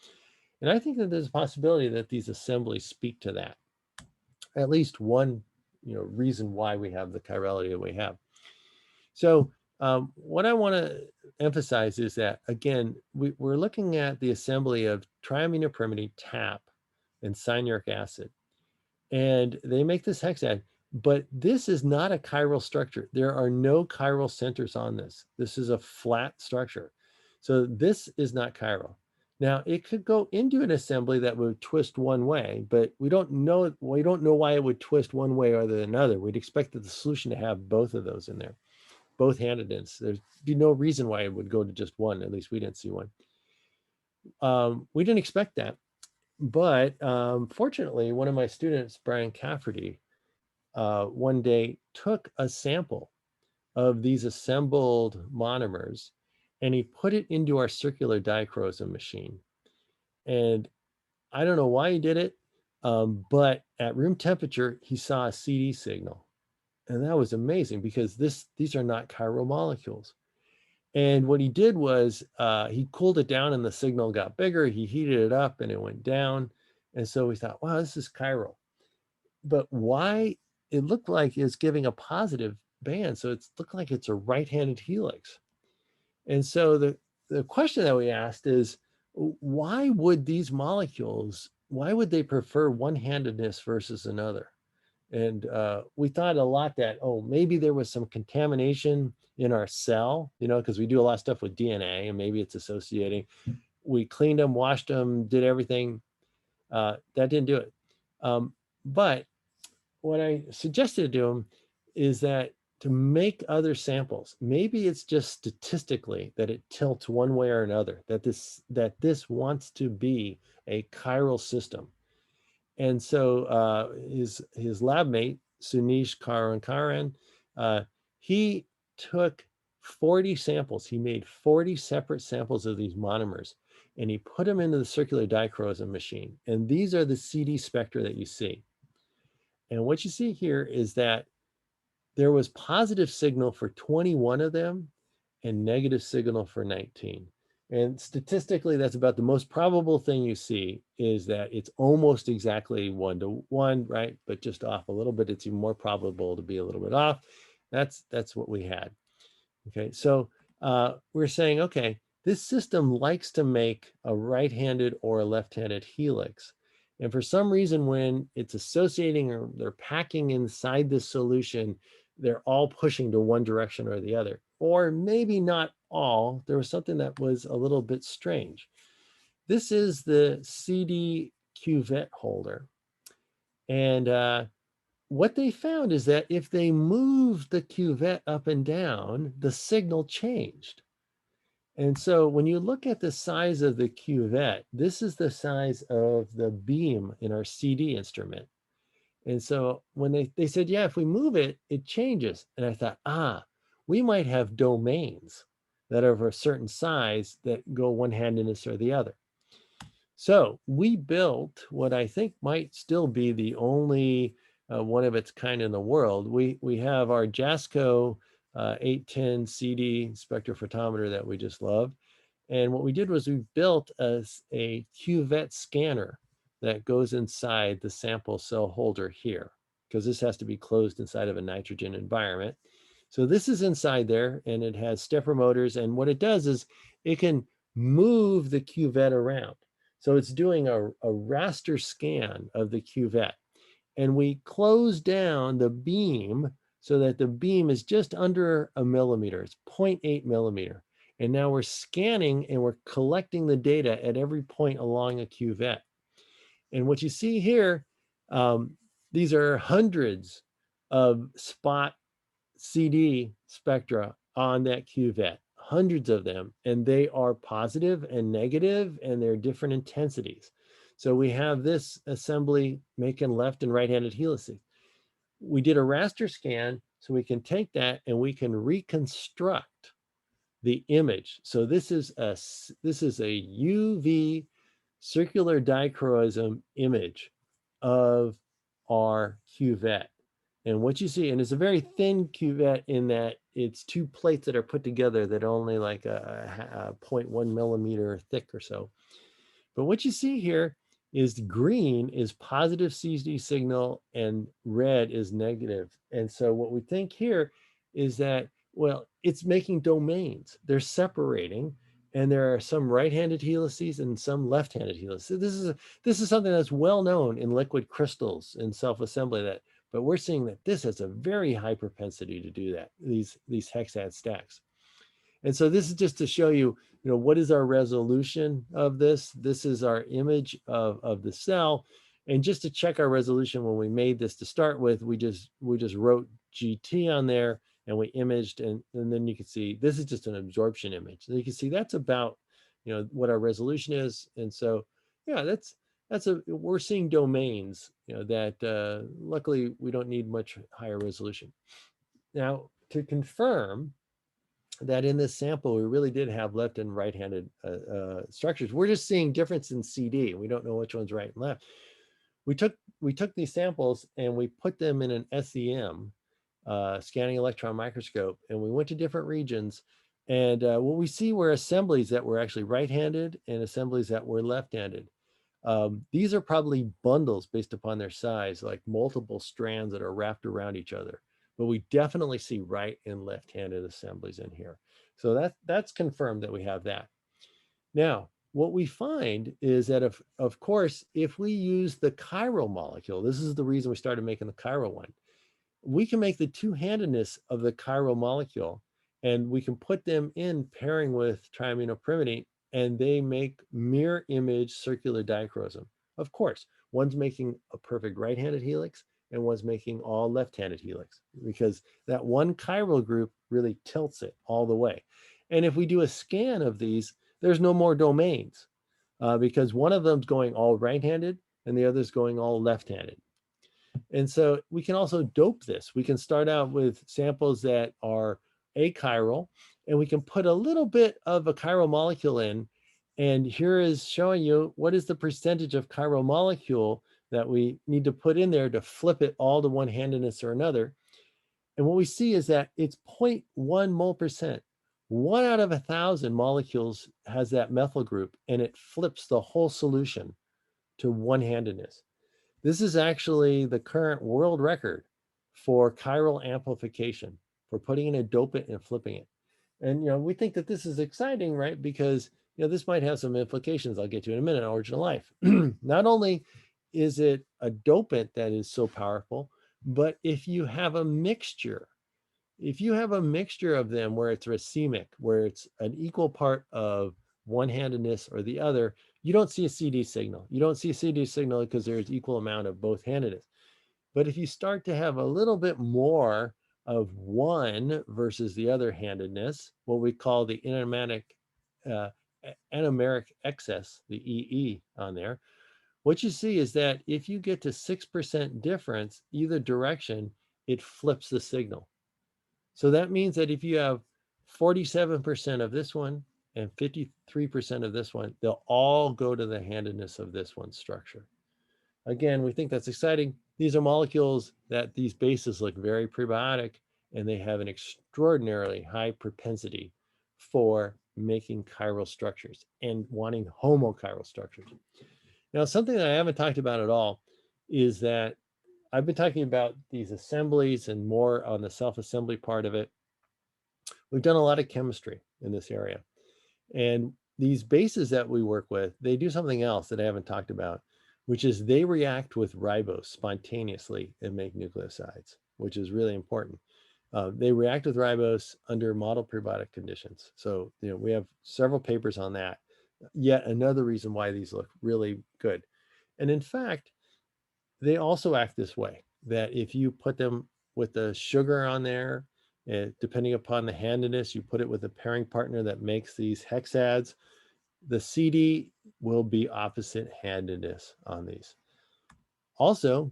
And I think that there's a possibility that these assemblies speak to that. At least one reason why we have the chirality that we have. So what I want to emphasize is that, again, we're looking at the assembly of triaminopyrimidine, TAP, and cyanuric acid. And they make this hexad, but this is not a chiral structure. There are no chiral centers on this. This is a flat structure. So this is not chiral. Now, it could go into an assembly that would twist one way, but we don't know why it would twist one way or the another. We'd expect the solution to have both of those in there, both handedness. There'd be no reason why it would go to just one. At least we didn't see one. We didn't expect that. But fortunately, one of my students, Brian Cafferty, one day took a sample of these assembled monomers, and he put it into our circular dichroism machine. And I don't know why he did it, but at room temperature, he saw a CD signal. And that was amazing, because these are not chiral molecules. And what he did was he cooled it down, and the signal got bigger. He heated it up, and it went down. And so we thought, wow, this is chiral. But why? It looked like it's giving a positive band. So it looked like it's a right-handed helix. And so the question that we asked is, why would these molecules, why would they prefer one-handedness versus another? And we thought a lot that, maybe there was some contamination in our cell, because we do a lot of stuff with DNA, and maybe it's associating. We cleaned them, washed them, did everything. That didn't do it. But what I suggested to him is that to make other samples, maybe it's just statistically that it tilts one way or another, that this wants to be a chiral system. And so his lab mate, Sunish Karan, he took 40 samples. He made 40 separate samples of these monomers, and he put them into the circular dichroism machine. And these are the CD spectra that you see. And what you see here is that there was positive signal for 21 of them, and negative signal for 19. And statistically, that's about the most probable thing you see, is that it's almost exactly 1-to-1, right? But just off a little bit, it's even more probable to be a little bit off. That's what we had. Okay, so we're saying, okay, this system likes to make a right-handed or a left-handed helix. And for some reason, when it's associating or they're packing inside this solution, they're all pushing to one direction or the other. Or maybe not all. There was something that was a little bit strange. This is the CD cuvette holder. And what they found is that if they moved the cuvette up and down, the signal changed. And so when you look at the size of the cuvette, this is the size of the beam in our CD instrument. And so when they said, yeah, if we move it, it changes. And I thought, we might have domains that are of a certain size that go one-handedness or the other. So we built what I think might still be the only one of its kind in the world. We have our JASCO 810 CD spectrophotometer that we just loved. And what we did was we built a cuvette scanner that goes inside the sample cell holder here, because this has to be closed inside of a nitrogen environment. So this is inside there, and it has stepper motors. And what it does is it can move the cuvette around. So it's doing a raster scan of the cuvette. And we close down the beam so that the beam is just under a millimeter. It's 0.8 millimeter. And now we're scanning and we're collecting the data at every point along a cuvette. And what you see here, these are hundreds of spot CD spectra on that cuvette, hundreds of them, and they are positive and negative, and they're different intensities. So we have this assembly making left and right-handed helices. We did a raster scan, so we can take that and we can reconstruct the image. So this is a UV circular dichroism image of our cuvette. And what you see, and it's a very thin cuvette in that it's two plates that are put together that are only like a 0.1 millimeter thick or so. But what you see here is green is positive CD signal and red is negative. And so what we think here is that, well, it's making domains. They're separating, and there are some right-handed helices and some left-handed helices. This is something that's well known in liquid crystals in self-assembly, but we're seeing that this has a very high propensity to do that, these hexad stacks. And so this is just to show you, what is our resolution of this? This is our image of the cell. And just to check our resolution, when we made this to start with, we just wrote GT on there and we imaged, and then you can see this is just an absorption image. So you can see that's about, what our resolution is. And so, yeah, we're seeing domains, that luckily we don't need much higher resolution. Now, to confirm that in this sample, we really did have left and right-handed structures. We're just seeing difference in CD. We don't know which one's right and left. We took these samples and we put them in an SEM, scanning electron microscope, and we went to different regions. And what we see were assemblies that were actually right-handed and assemblies that were left-handed. These are probably bundles based upon their size, like multiple strands that are wrapped around each other. But we definitely see right and left-handed assemblies in here. So that's confirmed that we have that. Now, what we find is that of course, if we use the chiral molecule, this is the reason we started making the chiral one, we can make the two-handedness of the chiral molecule, and we can put them in pairing with triaminopirimidine, and they make mirror image circular dichroism. Of course, one's making a perfect right-handed helix, and one's making all left-handed helix, because that one chiral group really tilts it all the way. And if we do a scan of these, there's no more domains, because one of them's going all right-handed and the other's going all left-handed. And so we can also dope this. We can start out with samples that are achiral, and we can put a little bit of a chiral molecule in. And here is showing you what is the percentage of chiral molecule that we need to put in there to flip it all to one-handedness or another. And what we see is that it's 0.1 mole %. 1 out of 1,000 molecules has that methyl group, and it flips the whole solution to one-handedness. This is actually the current world record for chiral amplification, for putting in a dopant and flipping it. And we think that this is exciting, right? Because this might have some implications I'll get to in a minute on Origin of Life. Not only is it a dopant that is so powerful, but if you have a mixture of them where it's racemic, where it's an equal part of one-handedness or the other, you don't see a CD signal. You don't see a CD signal because there's equal amount of both handedness. But if you start to have a little bit more of one versus the other handedness, what we call the anomeric excess, the EE on there, what you see is that if you get to 6% difference, either direction, it flips the signal. So that means that if you have 47% of this one and 53% of this one, they'll all go to the handedness of this one structure. Again, we think that's exciting. These are molecules that these bases look very prebiotic, and they have an extraordinarily high propensity for making chiral structures and wanting homochiral structures. Now, something that I haven't talked about at all is that I've been talking about these assemblies and more on the self-assembly part of it. We've done a lot of chemistry in this area. And these bases that we work with, they do something else that I haven't talked about, which is they react with ribose spontaneously and make nucleosides, which is really important. They react with ribose under model prebiotic conditions. So, we have several papers on that. Yet another reason why these look really good. And in fact, they also act this way, that if you put them with the sugar on there, depending upon the handedness, you put it with a pairing partner that makes these hexads, the CD will be opposite handedness on these. Also,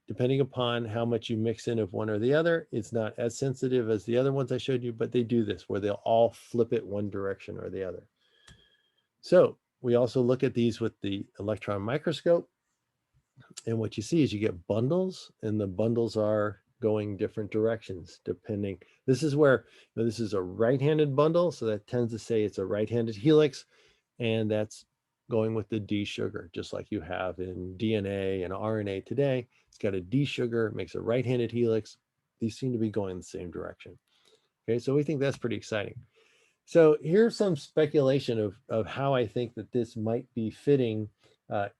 depending upon how much you mix in of one or the other, it's not as sensitive as the other ones I showed you, but they do this where they'll all flip it one direction or the other. So we also look at these with the electron microscope. And what you see is you get bundles, and the bundles are going different directions depending. This is where this is a right-handed bundle, so that tends to say it's a right-handed helix, and that's going with the D sugar, just like you have in DNA and RNA today. It's got a D sugar, makes a right-handed helix. These seem to be going the same direction. Okay, so we think that's pretty exciting. So here's some speculation of how I think that this might be fitting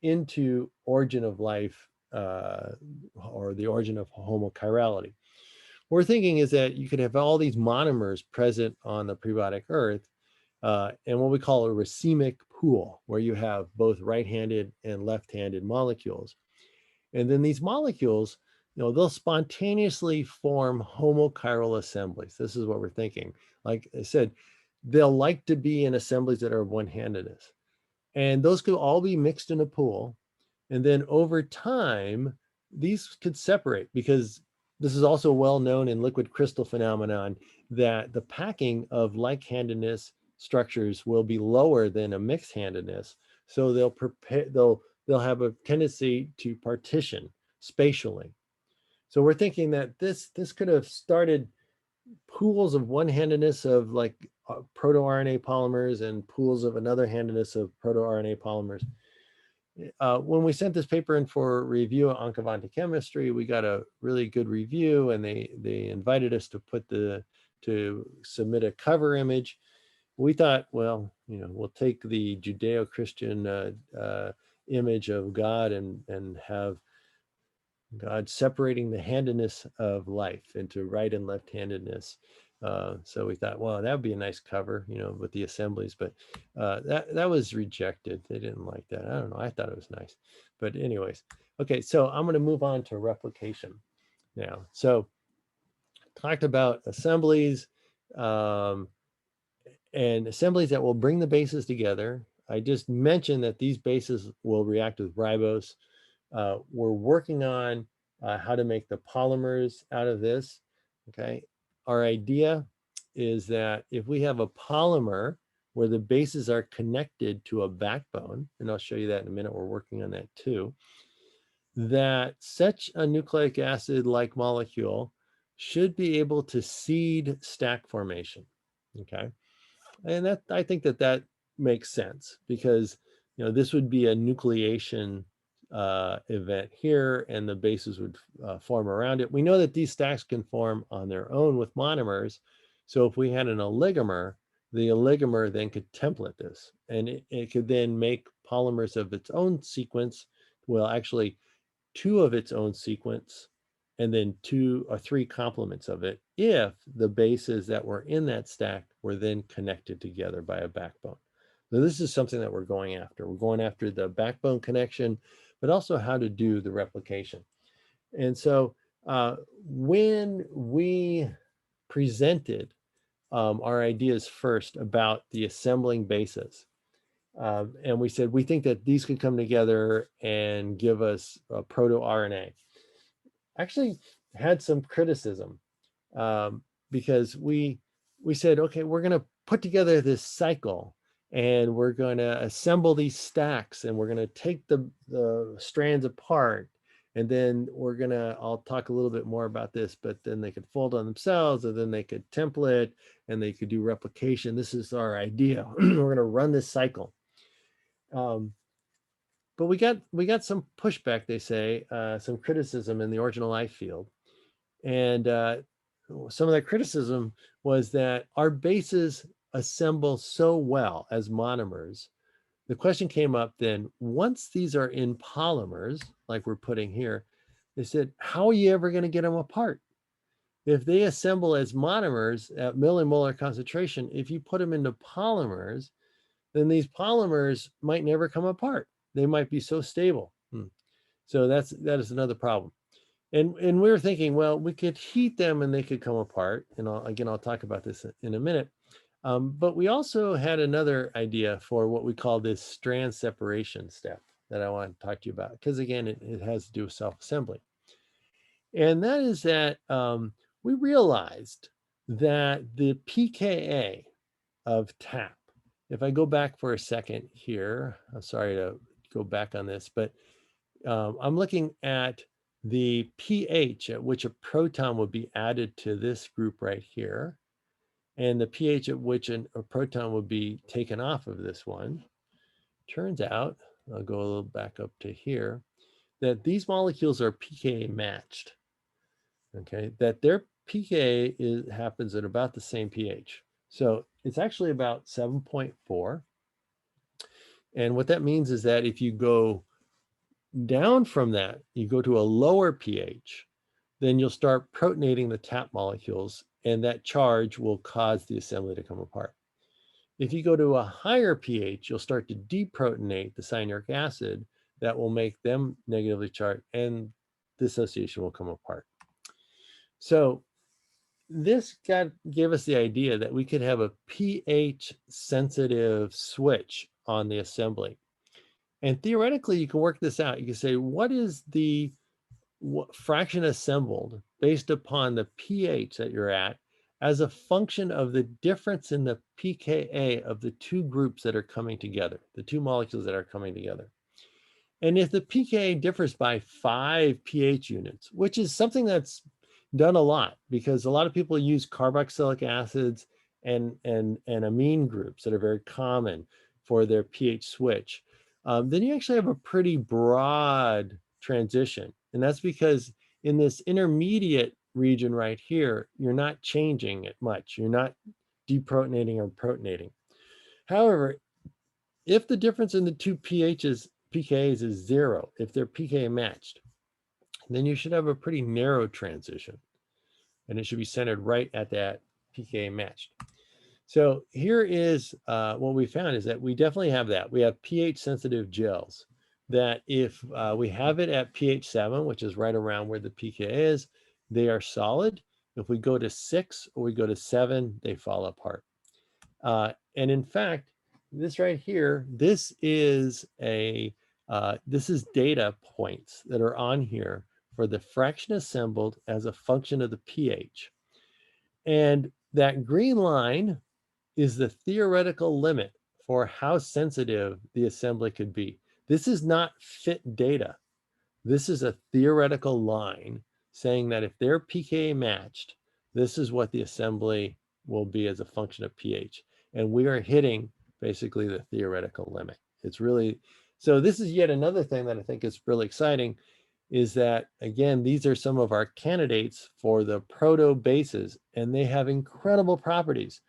into Origin of Life or the origin of homochirality. What we're thinking is that you could have all these monomers present on the prebiotic earth and what we call a racemic pool, where you have both right-handed and left-handed molecules. And then these molecules, they'll spontaneously form homochiral assemblies. This is what we're thinking. Like I said, they'll like to be in assemblies that are one-handedness. And those could all be mixed in a pool. And then over time, these could separate, because this is also well known in liquid crystal phenomenon that the packing of like-handedness structures will be lower than a mixed-handedness. So they'll have a tendency to partition spatially. So we're thinking that this could have started pools of one-handedness of like proto-RNA polymers and pools of another handedness of proto-RNA polymers. When we sent this paper in for review at Oncovante Chemistry, we got a really good review, and they invited us to submit a cover image. We thought, well, we'll take the Judeo-Christian image of God and have God separating the handedness of life into right and left-handedness. So we thought, well, that would be a nice cover, with the assemblies, but that was rejected. They didn't like that. I don't know. I thought it was nice, but anyways, okay. So I'm going to move on to replication now. So talked about assemblies and assemblies that will bring the bases together. I just mentioned that these bases will react with ribose. We're working on how to make the polymers out of this. Okay. Our idea is that if we have a polymer where the bases are connected to a backbone, and I'll show you that in a minute, we're working on that too, that such a nucleic acid-like molecule should be able to seed stack formation. Okay. And that, I think that that makes sense, because this would be a nucleation event here, and the bases would form around it. We know that these stacks can form on their own with monomers. So if we had an oligomer, the oligomer then could template this, and it could then make polymers of its own sequence. Well, actually, two of its own sequence, and then 2 or 3 complements of it, if the bases that were in that stack were then connected together by a backbone. So this is something that we're going after. We're going after the backbone connection, but also how to do the replication. And so when we presented our ideas first about the assembling bases, and we said, we think that these could come together and give us a proto-RNA. Actually had some criticism because we said, okay, we're going to put together this cycle, and we're going to assemble these stacks, and we're going to take the strands apart, and then we're going to, I'll talk a little bit more about this, but then they could fold on themselves, and then they could template, and they could do replication. This is our idea. We're going to run this cycle. But we got some pushback, they say, some criticism in the original life field. And some of that criticism was that our bases assemble so well as monomers. The question came up then, once these are in polymers, like we're putting here, they said, how are you ever going to get them apart? If they assemble as monomers at millimolar concentration, if you put them into polymers, then these polymers might never come apart. They might be so stable. So that is another problem. And we were thinking, well, we could heat them and they could come apart. And I'll talk about this in a minute. But we also had another idea for what we call this strand separation step that I want to talk to you about, because again, it has to do with self-assembly. And that is that we realized that the pKa of TAP, if I go back for a second here, I'm sorry to go back on this, but I'm looking at the pH at which a proton would be added to this group right here, and the pH at which a proton would be taken off of this one. Turns out, I'll go a little back up to here, that these molecules are pKa matched, okay? That their pKa happens at about the same pH. So it's actually about 7.4. And what that means is that if you go down from that, you go to a lower pH, then you'll start protonating the TAP molecules, and that charge will cause the assembly to come apart. If you go to a higher pH, you'll start to deprotonate the cyanuric acid. That will make them negatively charged, and dissociation will come apart. So this gave us the idea that we could have a pH sensitive switch on the assembly. And theoretically, you can work this out. You can say, what is the fraction assembled based upon the pH that you're at as a function of the difference in the pKa of the two groups that are coming together, the two molecules that are coming together. And if the pKa differs by 5 pH units, which is something that's done a lot, because a lot of people use carboxylic acids and amine groups that are very common for their pH switch, then you actually have a pretty broad transition. And that's because in this intermediate region right here, you're not changing it much. You're not deprotonating or protonating. However, if the difference in the two pKas is 0, if they're pKa matched, then you should have a pretty narrow transition, and it should be centered right at that pKa matched. So here is what we found is that we definitely have that. We have pH sensitive gels that if we have it at pH 7, which is right around where the pKa is, they are solid. If we go to 6 or we go to 7, they fall apart. And in fact, this right here, this is data points that are on here for the fraction assembled as a function of the pH. And that green line is the theoretical limit for how sensitive the assembly could be. This is not fit data. This is a theoretical line saying that if they're pKa matched, this is what the assembly will be as a function of pH. And we are hitting basically the theoretical limit. It's really, so this is yet another thing that I think is really exciting, is that, again, these are some of our candidates for the proto bases, and they have incredible properties.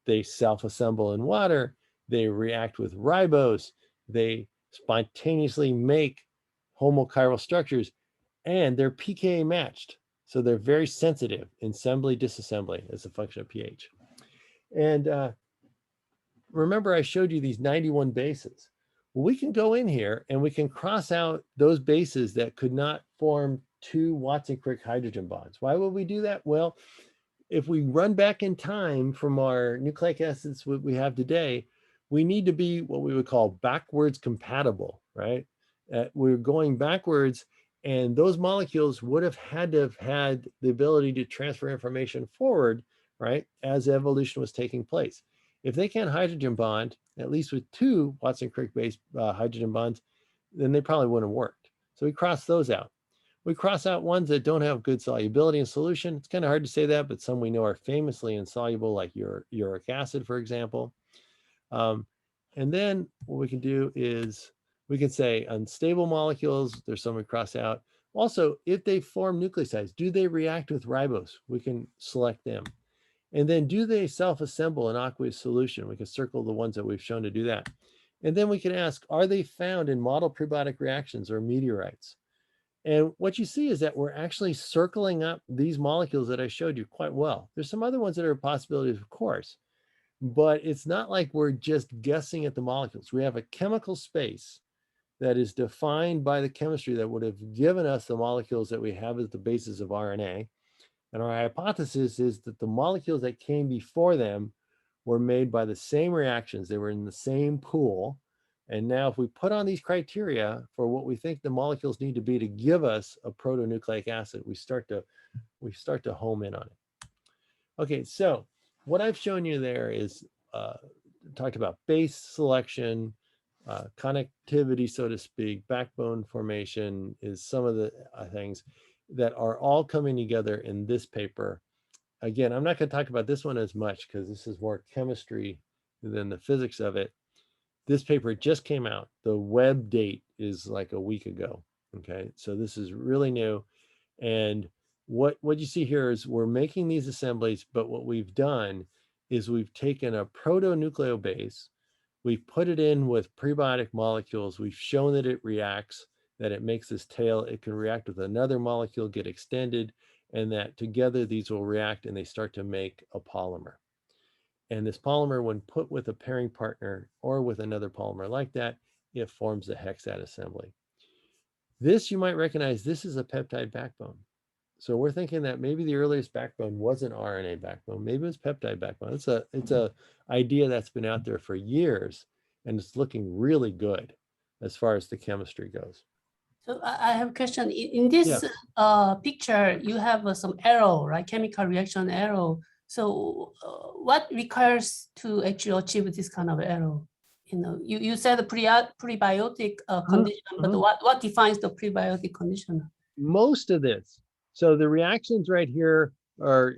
They self-assemble in water, they react with ribose, they spontaneously make homochiral structures, and they're pKa matched. So they're very sensitive in assembly disassembly as a function of pH. And remember I showed you these 91 bases. Well, we can go in here and we can cross out those bases that could not form two Watson-Crick hydrogen bonds. Why would we do that? Well, if we run back in time from our nucleic acids what we have today, we need to be what we would call backwards compatible, right? We're going backwards, and those molecules would have had to have had the ability to transfer information forward, right, as evolution was taking place. If they can't hydrogen bond, at least with two Watson-Crick-based hydrogen bonds, then they probably wouldn't have worked. So we cross those out. We cross out ones that don't have good solubility in solution. It's kind of hard to say that, but some we know are famously insoluble, like uric acid, for example. And then what we can do is we can say unstable molecules, there's some we cross out. Also, if they form nucleosides, do they react with ribose? We can select them. And then do they self-assemble in aqueous solution? We can circle the ones that we've shown to do that. And then we can ask, are they found in model prebiotic reactions or meteorites? And what you see is that we're actually circling up these molecules that I showed you quite well. There's some other ones that are possibilities, of course, but it's not like we're just guessing at the molecules. We have a chemical space that is defined by the chemistry that would have given us the molecules that we have as the basis of RNA. And our hypothesis is that the molecules that came before them were made by the same reactions. They were in the same pool. And now if we put on these criteria for what we think the molecules need to be to give us a protonucleic acid, we start to home in on it. Okay, so what I've shown you there is talked about base selection, connectivity, so to speak, backbone formation is some of the things that are all coming together in this paper. Again, I'm not going to talk about this one as much because this is more chemistry than the physics of it. This paper just came out. The web date is like a week ago. Okay, so this is really new. And what you see here is we're making these assemblies, but what we've done is we've taken a protonucleobase, we've put it in with prebiotic molecules, we've shown that it reacts, that it makes this tail, it can react with another molecule, get extended, and that together these will react and they start to make a polymer. And this polymer, when put with a pairing partner or with another polymer like that, it forms a hexad assembly. This, you might recognize, this is a peptide backbone. So we're thinking that maybe the earliest backbone wasn't RNA backbone, maybe it was peptide backbone. It's a idea that's been out there for years, and it's looking really good as far as the chemistry goes. So I have a question. In this picture, you have some arrow, right? Chemical reaction arrow. So what requires to actually achieve this kind of arrow? You know, you said the prebiotic condition, but what defines the prebiotic condition? Most of this. So the reactions right here are,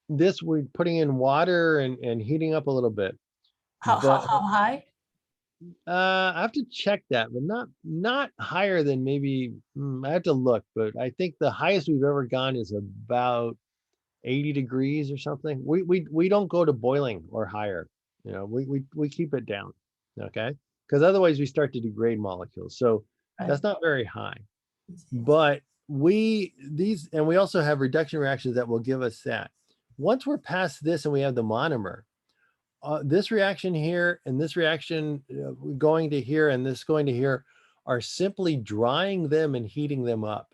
this we're putting in water and heating up a little bit. How high? I have to check that, but not higher than maybe, I have to look, but I think the highest we've ever gone is about 80 degrees or something. We don't go to boiling or higher, we keep it down, okay? Because otherwise we start to degrade molecules. So that's not very high. But we also have reduction reactions that will give us that. Once we're past this and we have the monomer, this reaction here and this reaction going to here and this going to here are simply drying them and heating them up.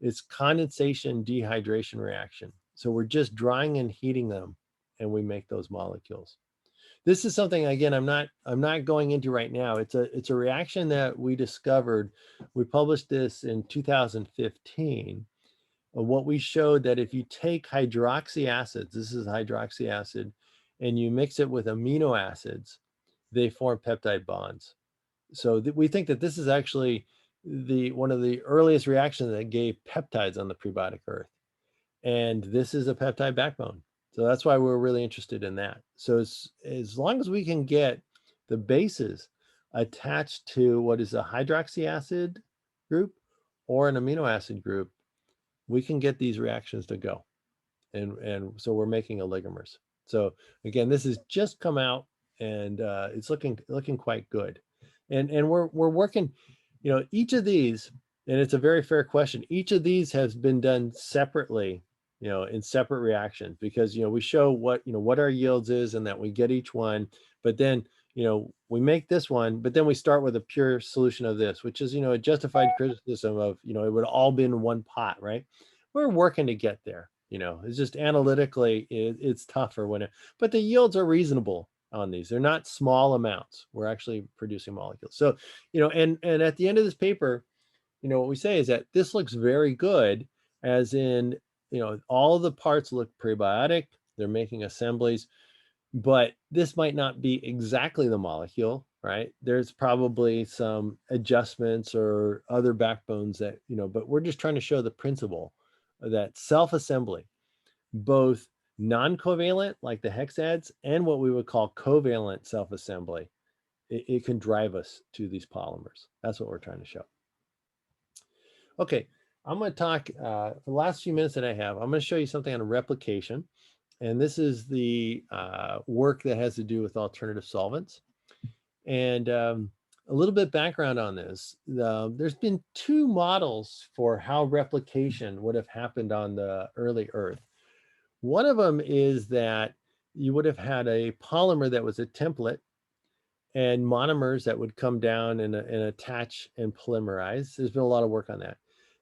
It's condensation dehydration reaction. So we're just drying and heating them and we make those molecules. This is something, again, I'm not going into right now. It's a reaction that we discovered. We published this in 2015. What we showed that if you take hydroxy acids, this is hydroxy acid, and you mix it with amino acids, they form peptide bonds. So we think that this is actually one of the earliest reactions that gave peptides on the prebiotic earth. And this is a peptide backbone. So that's why we're really interested in that. So as long as we can get the bases attached to what is a hydroxy acid group or an amino acid group, we can get these reactions to go. And so we're making oligomers. So again, this has just come out, and it's looking quite good. And we're working, each of these, and it's a very fair question. Each of these has been done separately, in separate reactions, because we show what our yields is and that we get each one, but then we make this one, but then we start with a pure solution of this, which is a justified criticism of it would all be in one pot, right? We're working to get there. It's just analytically it's tougher but the yields are reasonable on these. They're not small amounts. We're actually producing molecules. So and at the end of this paper, what we say is that this looks very good, as in all the parts look prebiotic. They're making assemblies, but this might not be exactly the molecule, right? There's probably some adjustments or other backbones that but we're just trying to show the principle that self-assembly, both non-covalent like the hexads and what we would call covalent self-assembly, it can drive us to these polymers. That's what we're trying to show. Okay, I'm going to talk for the last few minutes that I have. I'm going to show you something on replication, and this is the work that has to do with alternative solvents. And a little bit background on this. There's been two models for how replication would have happened on the early Earth. One of them is that you would have had a polymer that was a template and monomers that would come down and attach and polymerize. There's been a lot of work on that.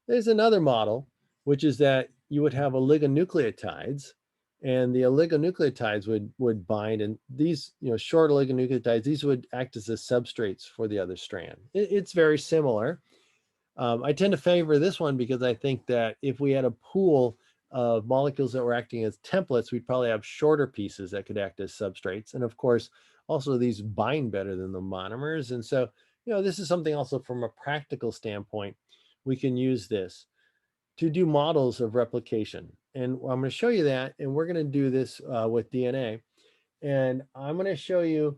There's another model, which is that you would have oligonucleotides, and the oligonucleotides would bind, and these short oligonucleotides, these would act as the substrates for the other strand. It's very similar. I tend to favor this one because I think that if we had a pool of molecules that were acting as templates, we'd probably have shorter pieces that could act as substrates. And of course, also these bind better than the monomers. And so, this is something also from a practical standpoint, we can use this to do models of replication. And I'm going to show you that, and we're going to do this with DNA. And I'm going to show you,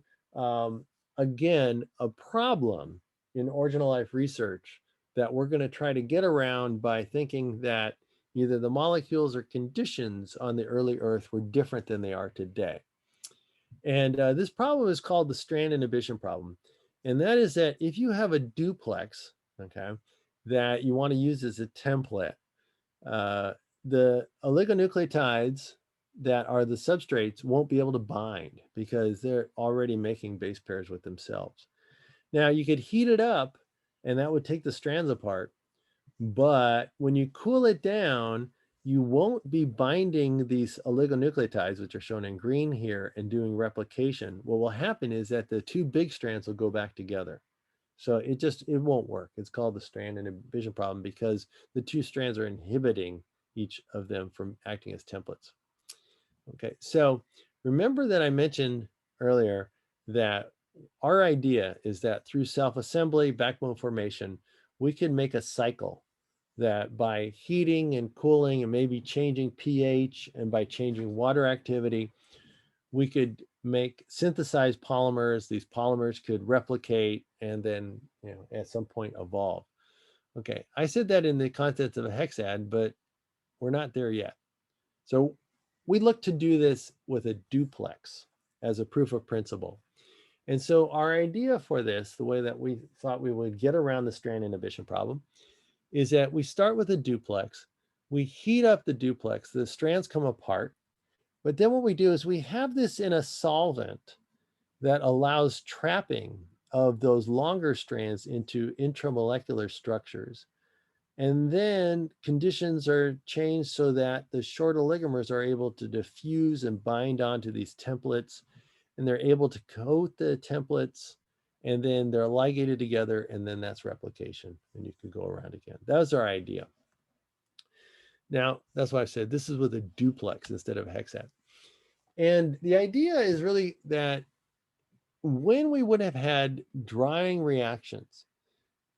again, a problem in original life research that we're going to try to get around by thinking that either the molecules or conditions on the early Earth were different than they are today. And this problem is called the strand inhibition problem. And that is that if you have a duplex, okay, that you want to use as a template, the oligonucleotides that are the substrates won't be able to bind because they're already making base pairs with themselves. Now, you could heat it up and that would take the strands apart. But when you cool it down, you won't be binding these oligonucleotides, which are shown in green here, and doing replication. What will happen is that the two big strands will go back together. So it won't work. It's called the strand inhibition problem because the two strands are inhibiting each of them from acting as templates. Okay, so remember that I mentioned earlier that our idea is that through self-assembly, backbone formation, we can make a cycle that by heating and cooling and maybe changing pH and by changing water activity, we could make synthesized polymers. These polymers could replicate and then, at some point evolve. Okay, I said that in the context of a hexad, but we're not there yet. So we look to do this with a duplex as a proof of principle. And so our idea for this, the way that we thought we would get around the strand inhibition problem, is that we start with a duplex, we heat up the duplex, the strands come apart, but then what we do is we have this in a solvent that allows trapping of those longer strands into intramolecular structures. And then conditions are changed so that the short oligomers are able to diffuse and bind onto these templates, and they're able to coat the templates, and then they're ligated together, and then that's replication, and you can go around again. That was our idea. Now, that's why I said this is with a duplex instead of a hexad. And the idea is really that when we would have had drying reactions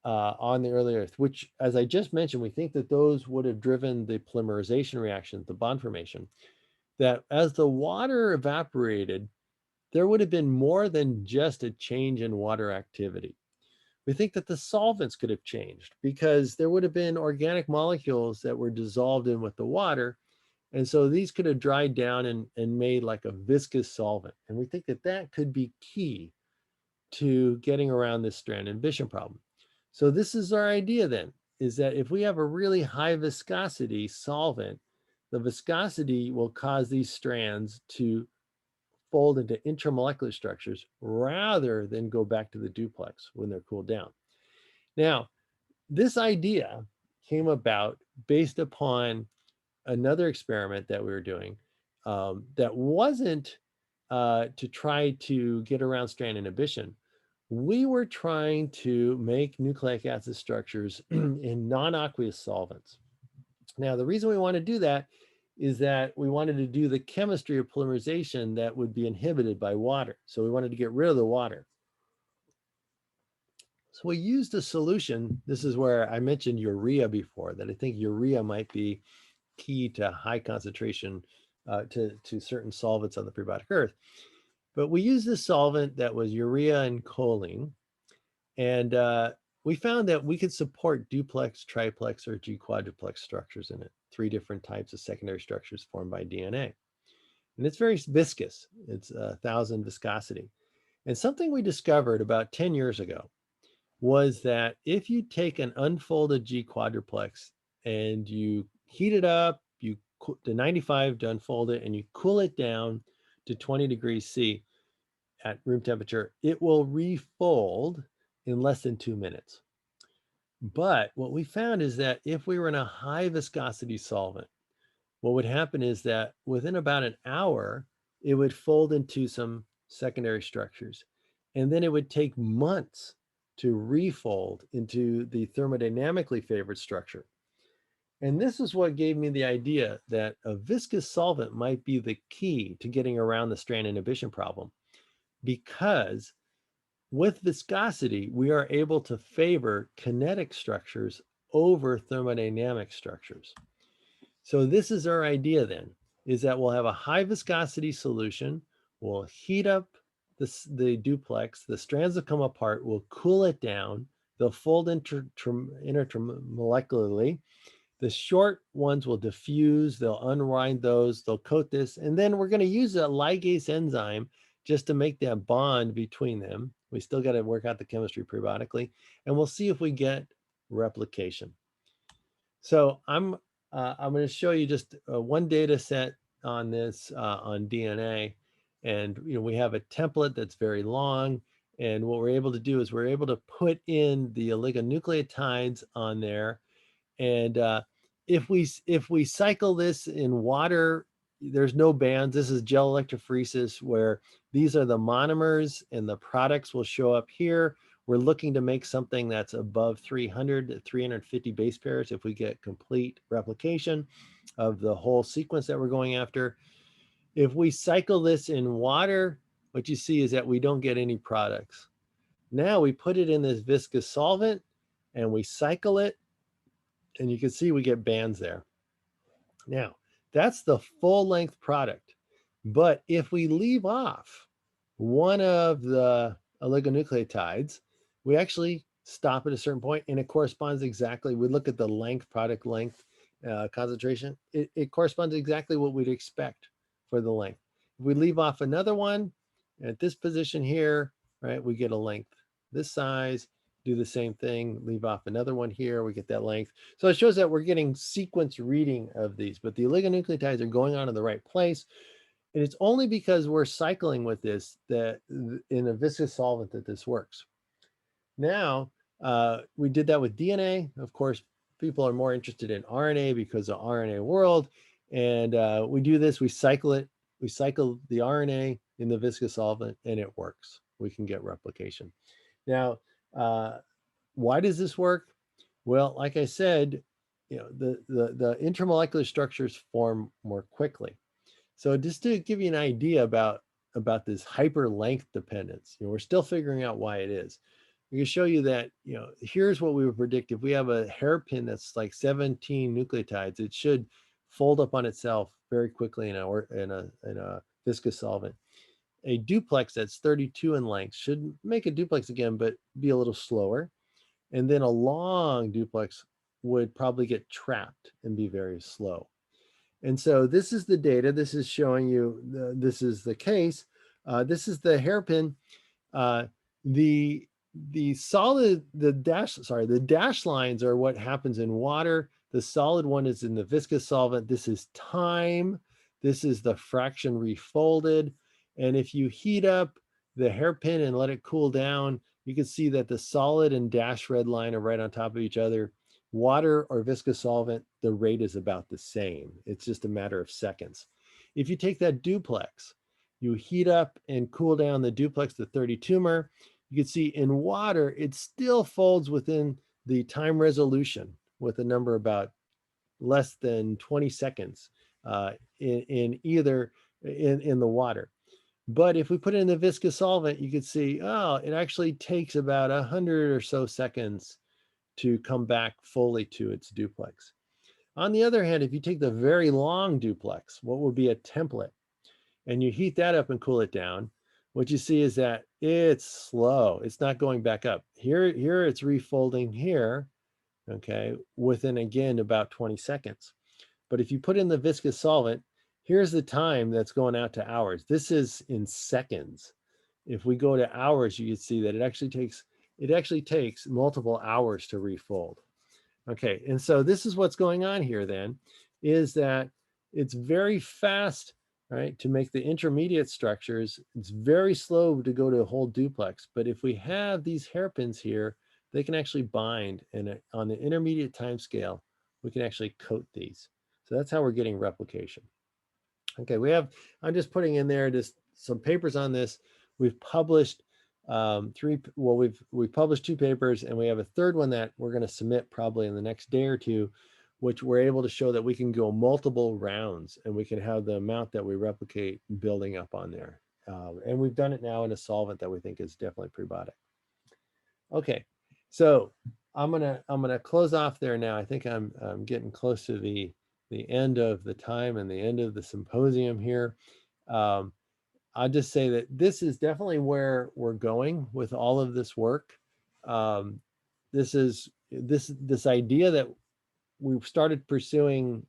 on the early Earth, which, as I just mentioned, we think that those would have driven the polymerization reaction, the bond formation. that as the water evaporated, there would have been more than just a change in water activity. We think that the solvents could have changed because there would have been organic molecules that were dissolved in with the water. And so these could have dried down and made like a viscous solvent. And we think that that could be key to getting around this strand inhibition problem. So this is our idea then, is that if we have a really high viscosity solvent, the viscosity will cause these strands to fold into intramolecular structures rather than go back to the duplex when they're cooled down. Now, this idea came about based upon another experiment that we were doing that wasn't to try to get around strand inhibition. We were trying to make nucleic acid structures in non-aqueous solvents. Now, the reason we want to do that is that we wanted to do the chemistry of polymerization that would be inhibited by water. So we wanted to get rid of the water. So we used a solution. This is where I mentioned urea before, that I think urea might be key to high concentration to certain solvents on the prebiotic earth. But we used this solvent that was urea and choline. And we found that we could support duplex, triplex, or G quadruplex structures in it, 3 different types of secondary structures formed by DNA. And it's very viscous. It's 1,000 viscosity. And something we discovered about 10 years ago was that if you take an unfolded G quadruplex and you heat it up, you to 95 to unfold it, and you cool it down to 20 degrees C at room temperature, it will refold in less than 2 minutes. But what we found is that if we were in a high viscosity solvent, what would happen is that within about an hour, it would fold into some secondary structures. And then it would take months to refold into the thermodynamically favored structure. And this is what gave me the idea that a viscous solvent might be the key to getting around the strand inhibition problem, because with viscosity, we are able to favor kinetic structures over thermodynamic structures. So this is our idea then, is that we'll have a high viscosity solution, we'll heat up the duplex, the strands that come apart, we'll cool it down, they'll fold intermolecularly. The short ones will diffuse, they'll unwind those, they'll coat this, and then we're going to use a ligase enzyme just to make that bond between them. We still got to work out the chemistry prebiotically, and we'll see if we get replication. So I'm going to show you just one data set on this on DNA, and we have a template that's very long. And what we're able to do is we're able to put in the oligonucleotides on there. And if we cycle this in water, there's no bands. This is gel electrophoresis, where these are the monomers and the products will show up here. We're looking to make something that's above 300 to 350 base pairs if we get complete replication of the whole sequence that we're going after. If we cycle this in water, what you see is that we don't get any products. Now we put it in this viscous solvent and we cycle it, and you can see we get bands there. Now, that's the full length product. But if we leave off one of the oligonucleotides, we actually stop at a certain point, and it corresponds exactly. We look at the length, product length, concentration. It corresponds exactly what we'd expect for the length. If we leave off another one at this position here, right, we get a length this size. Do the same thing, leave off another one here, we get that length. So it shows that we're getting sequence reading of these, but the oligonucleotides are going on in the right place. And it's only because we're cycling with this that in a viscous solvent that this works. Now, we did that with DNA. Of course, people are more interested in RNA because of RNA World. And we do this, we cycle it. We cycle the RNA in the viscous solvent and it works. We can get replication. Now, why does this work? Well, like I said, the intermolecular structures form more quickly. So just to give you an idea about this hyper length dependence, we're still figuring out why it is. We can show you that, here's what we would predict. If we have a hairpin that's like 17 nucleotides, it should fold up on itself very quickly in a viscous solvent. A duplex that's 32 in length should make a duplex again, but be a little slower. And then a long duplex would probably get trapped and be very slow. And so this is the data. This is showing you, this is the case. This is the hairpin. The dash lines are what happens in water. The solid one is in the viscous solvent. This is time. This is the fraction refolded. And if you heat up the hairpin and let it cool down, you can see that the solid and dash red line are right on top of each other. Water or viscous solvent, the rate is about the same. It's just a matter of seconds. If you take that duplex, you heat up and cool down the duplex to 32mer, you can see in water, it still folds within the time resolution with a number about less than 20 seconds in the water. But if we put it in the viscous solvent, you can see, oh, it actually takes about 100 or so seconds to come back fully to its duplex. On the other hand, if you take the very long duplex, what would be a template, and you heat that up and cool it down, what you see is that it's slow. It's not going back up. Here it's refolding here, okay, within, again, about 20 seconds. But if you put in the viscous solvent, here's the time that's going out to hours. This is in seconds. If we go to hours, you can see that it actually takes multiple hours to refold. Okay, and so this is what's going on here then, is that it's very fast, right, to make the intermediate structures. It's very slow to go to a whole duplex. But if we have these hairpins here, they can actually bind, and on the intermediate time scale, we can actually coat these. So that's how we're getting replication. Okay, I'm just putting in there just some papers on this. We've published we've published 2 papers, and we have a third one that we're going to submit probably in the next day or two, which we're able to show that we can go multiple rounds and we can have the amount that we replicate building up on there. And we've done it now in a solvent that we think is definitely prebiotic. Okay, so I'm gonna close off there now. I think I'm getting close to the end of the time and the end of the symposium here. I'll just say that this is definitely where we're going with all of this work. This idea that we've started pursuing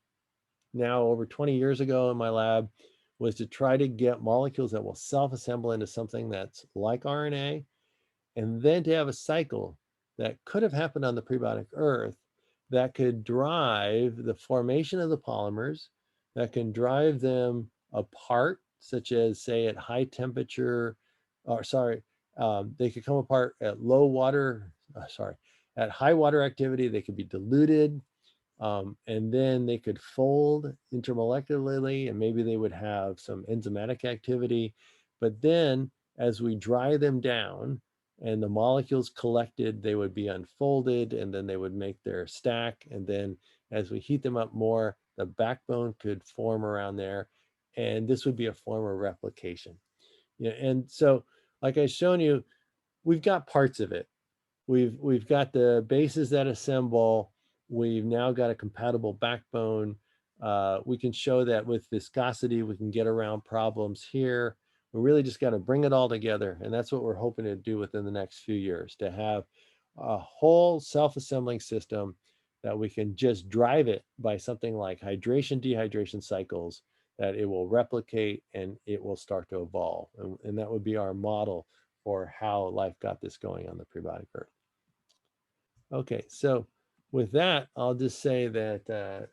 now over 20 years ago in my lab was to try to get molecules that will self-assemble into something that's like RNA, and then to have a cycle that could have happened on the prebiotic earth that could drive the formation of the polymers, that can drive them apart, such as, say, at high temperature, they could come apart at at high water activity. They could be diluted, and then they could fold intermolecularly, and maybe they would have some enzymatic activity. But then as we dry them down and the molecules collected, they would be unfolded, and then they would make their stack. And then as we heat them up more, the backbone could form around there, and this would be a form of replication. Yeah, and so, like I've shown you, we've got parts of it. We've got the bases that assemble. We've now got a compatible backbone. We can show that with viscosity, we can get around problems here. We really just got to bring it all together. And that's what we're hoping to do within the next few years, to have a whole self-assembling system that we can just drive it by something like hydration, dehydration cycles, that it will replicate and it will start to evolve. And that would be our model for how life got this going on the prebiotic earth. Okay, so with that, I'll just say that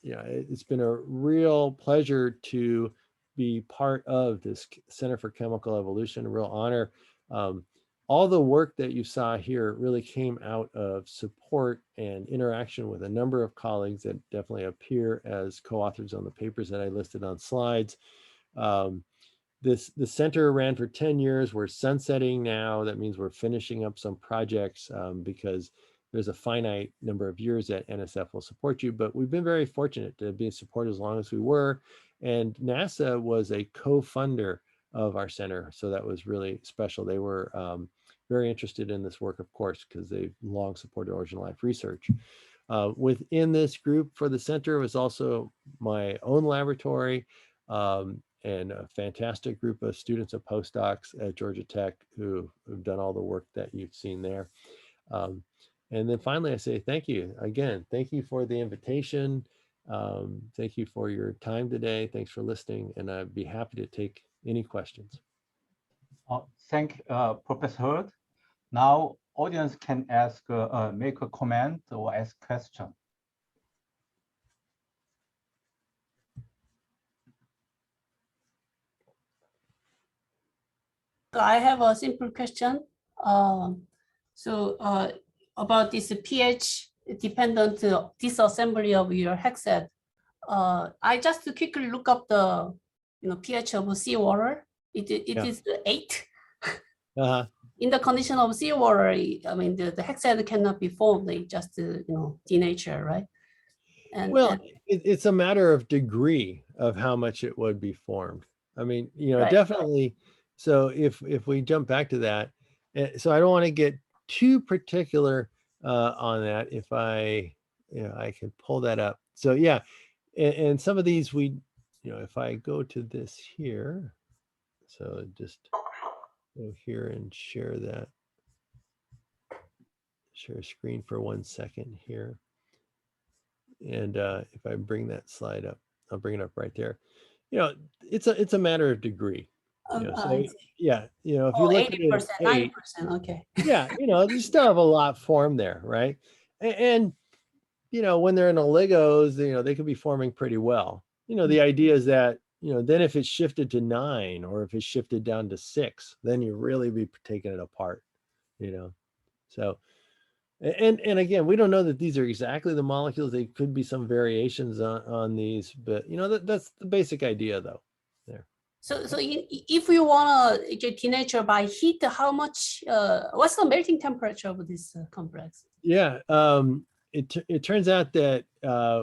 it's been a real pleasure to be part of this Center for Chemical Evolution, a real honor. All the work that you saw here really came out of support and interaction with a number of colleagues that definitely appear as co-authors on the papers that I listed on slides. The center ran for 10 years. We're sunsetting now. That means we're finishing up some projects because there's a finite number of years that NSF will support you. But we've been very fortunate to be supported as long as we were. And NASA was a co-funder of our center. So that was really special. They were very interested in this work, of course, because they've long supported Origin Life research. Within this group for the center was also my own laboratory and a fantastic group of students and postdocs at Georgia Tech who've done all the work that you've seen there. And then finally, I say thank you again. Thank you for the invitation. Thank you for your time today. Thanks for listening, and I'd be happy to take any questions. Thank Professor Hurd. Now, audience can ask, make a comment or ask question. I have a simple question. About this pH dependent disassembly of your hexad. I just quickly look up the pH of seawater. It is 8. In the condition of seawater, I mean the hexad cannot be formed. They just denature, right? It's a matter of degree of how much it would be formed. I mean, right. Definitely. So if we jump back to that, so I don't want to get too particular on that. If I can pull that up. So yeah, and some of these if I go to this here, so just go here and share screen for 1 second here. And if I bring that slide up, I'll bring it up right there. It's a matter of degree. So yeah, if you look 80%, at it, 90%, okay. Yeah, you still have a lot formed there, right? And when they're in oligos, they could be forming pretty well. The idea is that then if it's shifted to 9 or if it's shifted down to 6, then you really be taking it apart. So. And again, we don't know that these are exactly the molecules. They could be some variations on these, but that's the basic idea, though. There. So if we want to get denature by heat, how much? What's the melting temperature of this complex? Yeah, it turns out that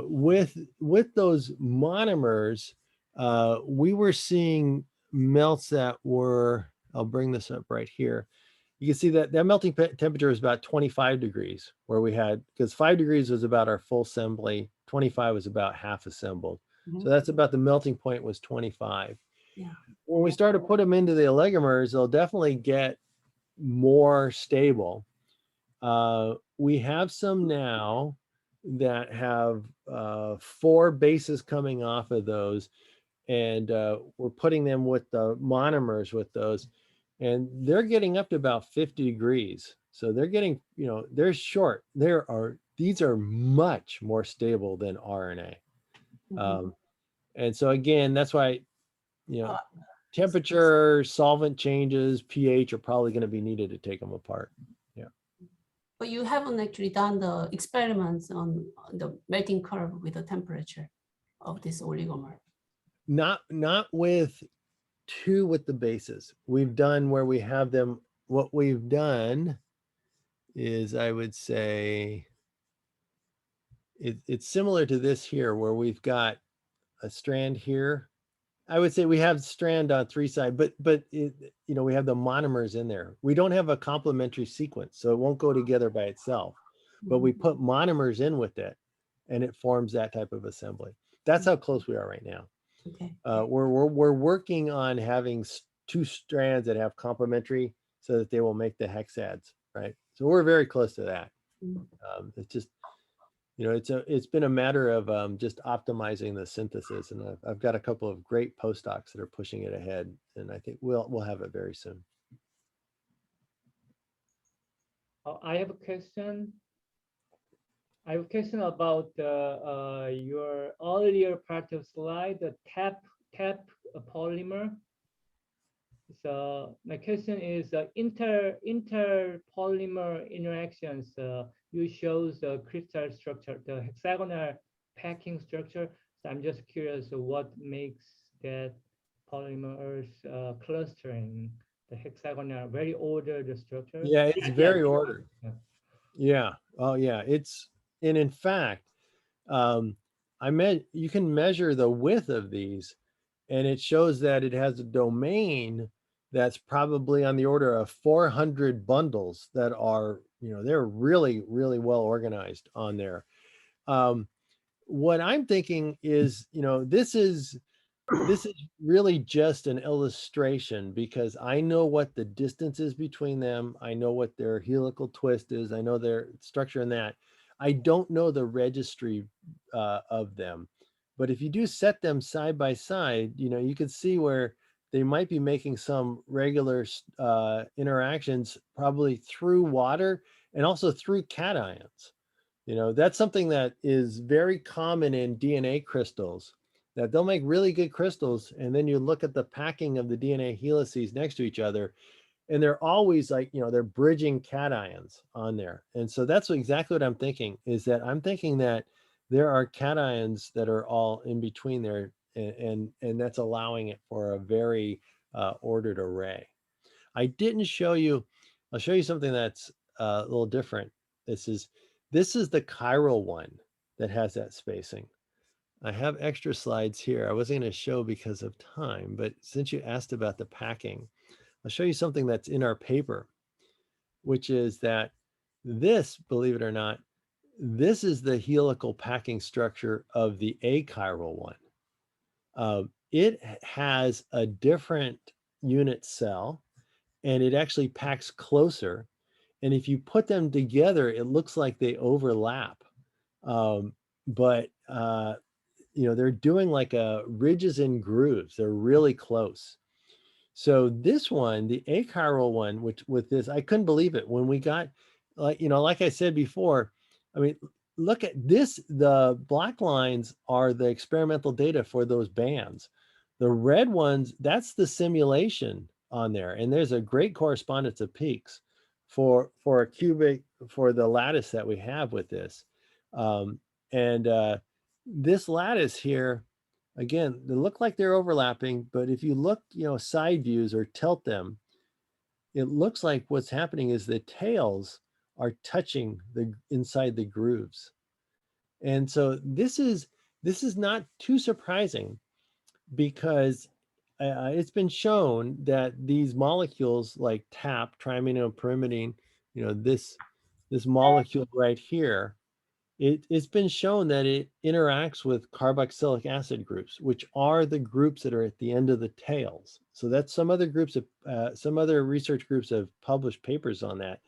with those monomers, we were seeing melts that were. I'll bring this up right here. You can see that melting temperature is about 25 degrees, where we had, because 5 degrees was about our full assembly, 25 was about half assembled. So that's about the melting point was 25. Yeah. When we start to put them into the oligomers, they'll definitely get more stable. We have some now that have 4 bases coming off of those, and we're putting them with the monomers with those. And they're getting up to about 50 degrees. So they're getting, they're short. These are much more stable than RNA. And so again, that's why, temperature, solvent changes, pH are probably going to be needed to take them apart. Yeah. But you haven't actually done the experiments on the melting curve with the temperature of this oligomer. Not with 2 with the bases. We've done where we have them. What we've done is, I would say, it's similar to this here, where we've got a strand here. I would say we have strand on 3 sides, but we have the monomers in there. We don't have a complementary sequence, so it won't go together by itself. But we put monomers in with it, and it forms that type of assembly. That's how close we are right now. Okay. We're working on having 2 strands that have complementary, so that they will make the hexads, right? So we're very close to that. It's just, it's been a matter of just optimizing the synthesis, and I've got a couple of great postdocs that are pushing it ahead, and I think we'll have it very soon. I have a question. I have a question about your earlier part of slide, the tap polymer. So my question is interpolymer interactions. You show the crystal structure, the hexagonal packing structure. So I'm just curious, what makes that polymers clustering, the hexagonal, very ordered structure? Yeah, it's very ordered. Yeah. Oh, yeah. And in fact, you can measure the width of these, and it shows that it has a domain that's probably on the order of 400 bundles that are, they're really, really well organized on there. What I'm thinking is, this is really just an illustration, because I know what the distance is between them. I know what their helical twist is. I know their structure in that. I don't know the registry of them. But if you do set them side by side, you can see where they might be making some regular interactions, probably through water and also through cations. That's something that is very common in DNA crystals, that they'll make really good crystals, and then you look at the packing of the DNA helices next to each other, and they're always like, they're bridging cations on there. And so that's exactly what I'm thinking, is that I'm thinking that there are cations that are all in between there, and that's allowing it for a very ordered array. I didn't show you, I'll show you something that's a little different. This is the chiral one that has that spacing. I have extra slides here. I wasn't going to show because of time, but since you asked about the packing, I'll show you something that's in our paper, which is that this, believe it or not, this is the helical packing structure of the achiral one. It has a different unit cell, and it actually packs closer. And if you put them together, it looks like they overlap. But they're doing like ridges and grooves. They're really close. So this one, the achiral one, which with this, I couldn't believe it when we got, like I said before, I mean, look at this. The black lines are the experimental data for those bands. The red ones, that's the simulation on there. And there's a great correspondence of peaks for a cubic, for the lattice that we have with this. This lattice here, again, they look like they're overlapping, but if you look, side views or tilt them, it looks like what's happening is the tails are touching the inside the grooves. And so this is not too surprising, because it's been shown that these molecules like TAP, triamino-pyrimidine, this molecule right here, it's been shown that it interacts with carboxylic acid groups, which are the groups that are at the end of the tails. So that's some other groups of some other research groups have published papers on that,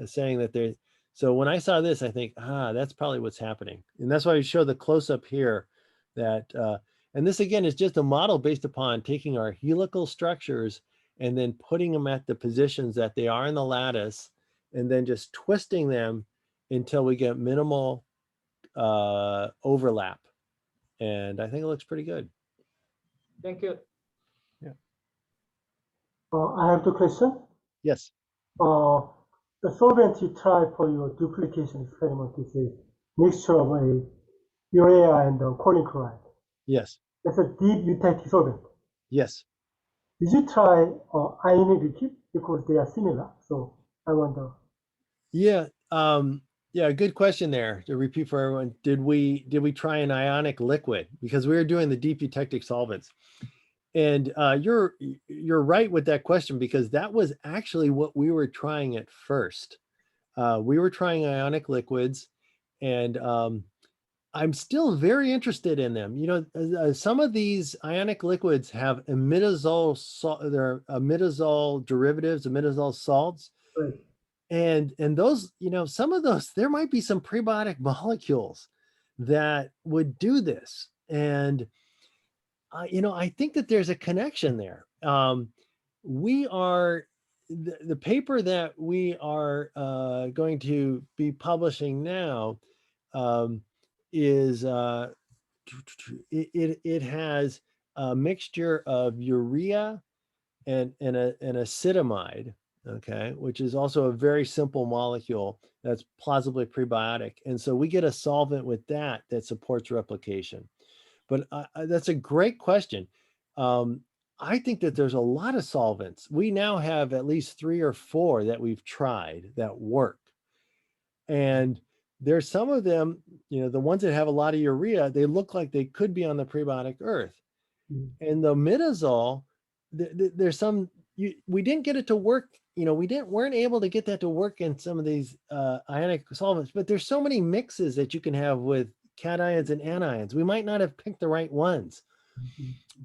saying that they. So when I saw this, I think, that's probably what's happening, and that's why I show the close up here. That and this again is just a model based upon taking our helical structures and then putting them at the positions that they are in the lattice, and then just twisting them until we get minimal overlap. And I think it looks pretty good. Thank you. Yeah. I have the question. Yes. The solvent you try for your duplication experiment is a mixture of a urea and choline chloride. Yes. That's a deep eutectic solvent. Yes. Did you try ionic liquid, because they are similar? So I wonder. Yeah. Yeah, good question there. To repeat for everyone, did we try an ionic liquid? Because we were doing the deep eutectic solvents. And you're right with that question, because that was actually what we were trying at first. We were trying ionic liquids, and I'm still very interested in them. Some of these ionic liquids have imidazole, they're imidazole derivatives, imidazole salts. Right. And those, some of those, there might be some prebiotic molecules that would do this. And, I think that there's a connection there. We are, the paper that we are going to be publishing now is, it has a mixture of urea and acetamide, okay, which is also a very simple molecule that's plausibly prebiotic. And so we get a solvent with that supports replication. But that's a great question. I think that there's a lot of solvents. We now have at least 3 or 4 that we've tried that work. And there's some of them, the ones that have a lot of urea, they look like they could be on the prebiotic earth. And the imidazole, there's some, we didn't get it to work. Weren't able to get that to work in some of these ionic solvents, but there's so many mixes that you can have with cations and anions. We might not have picked the right ones.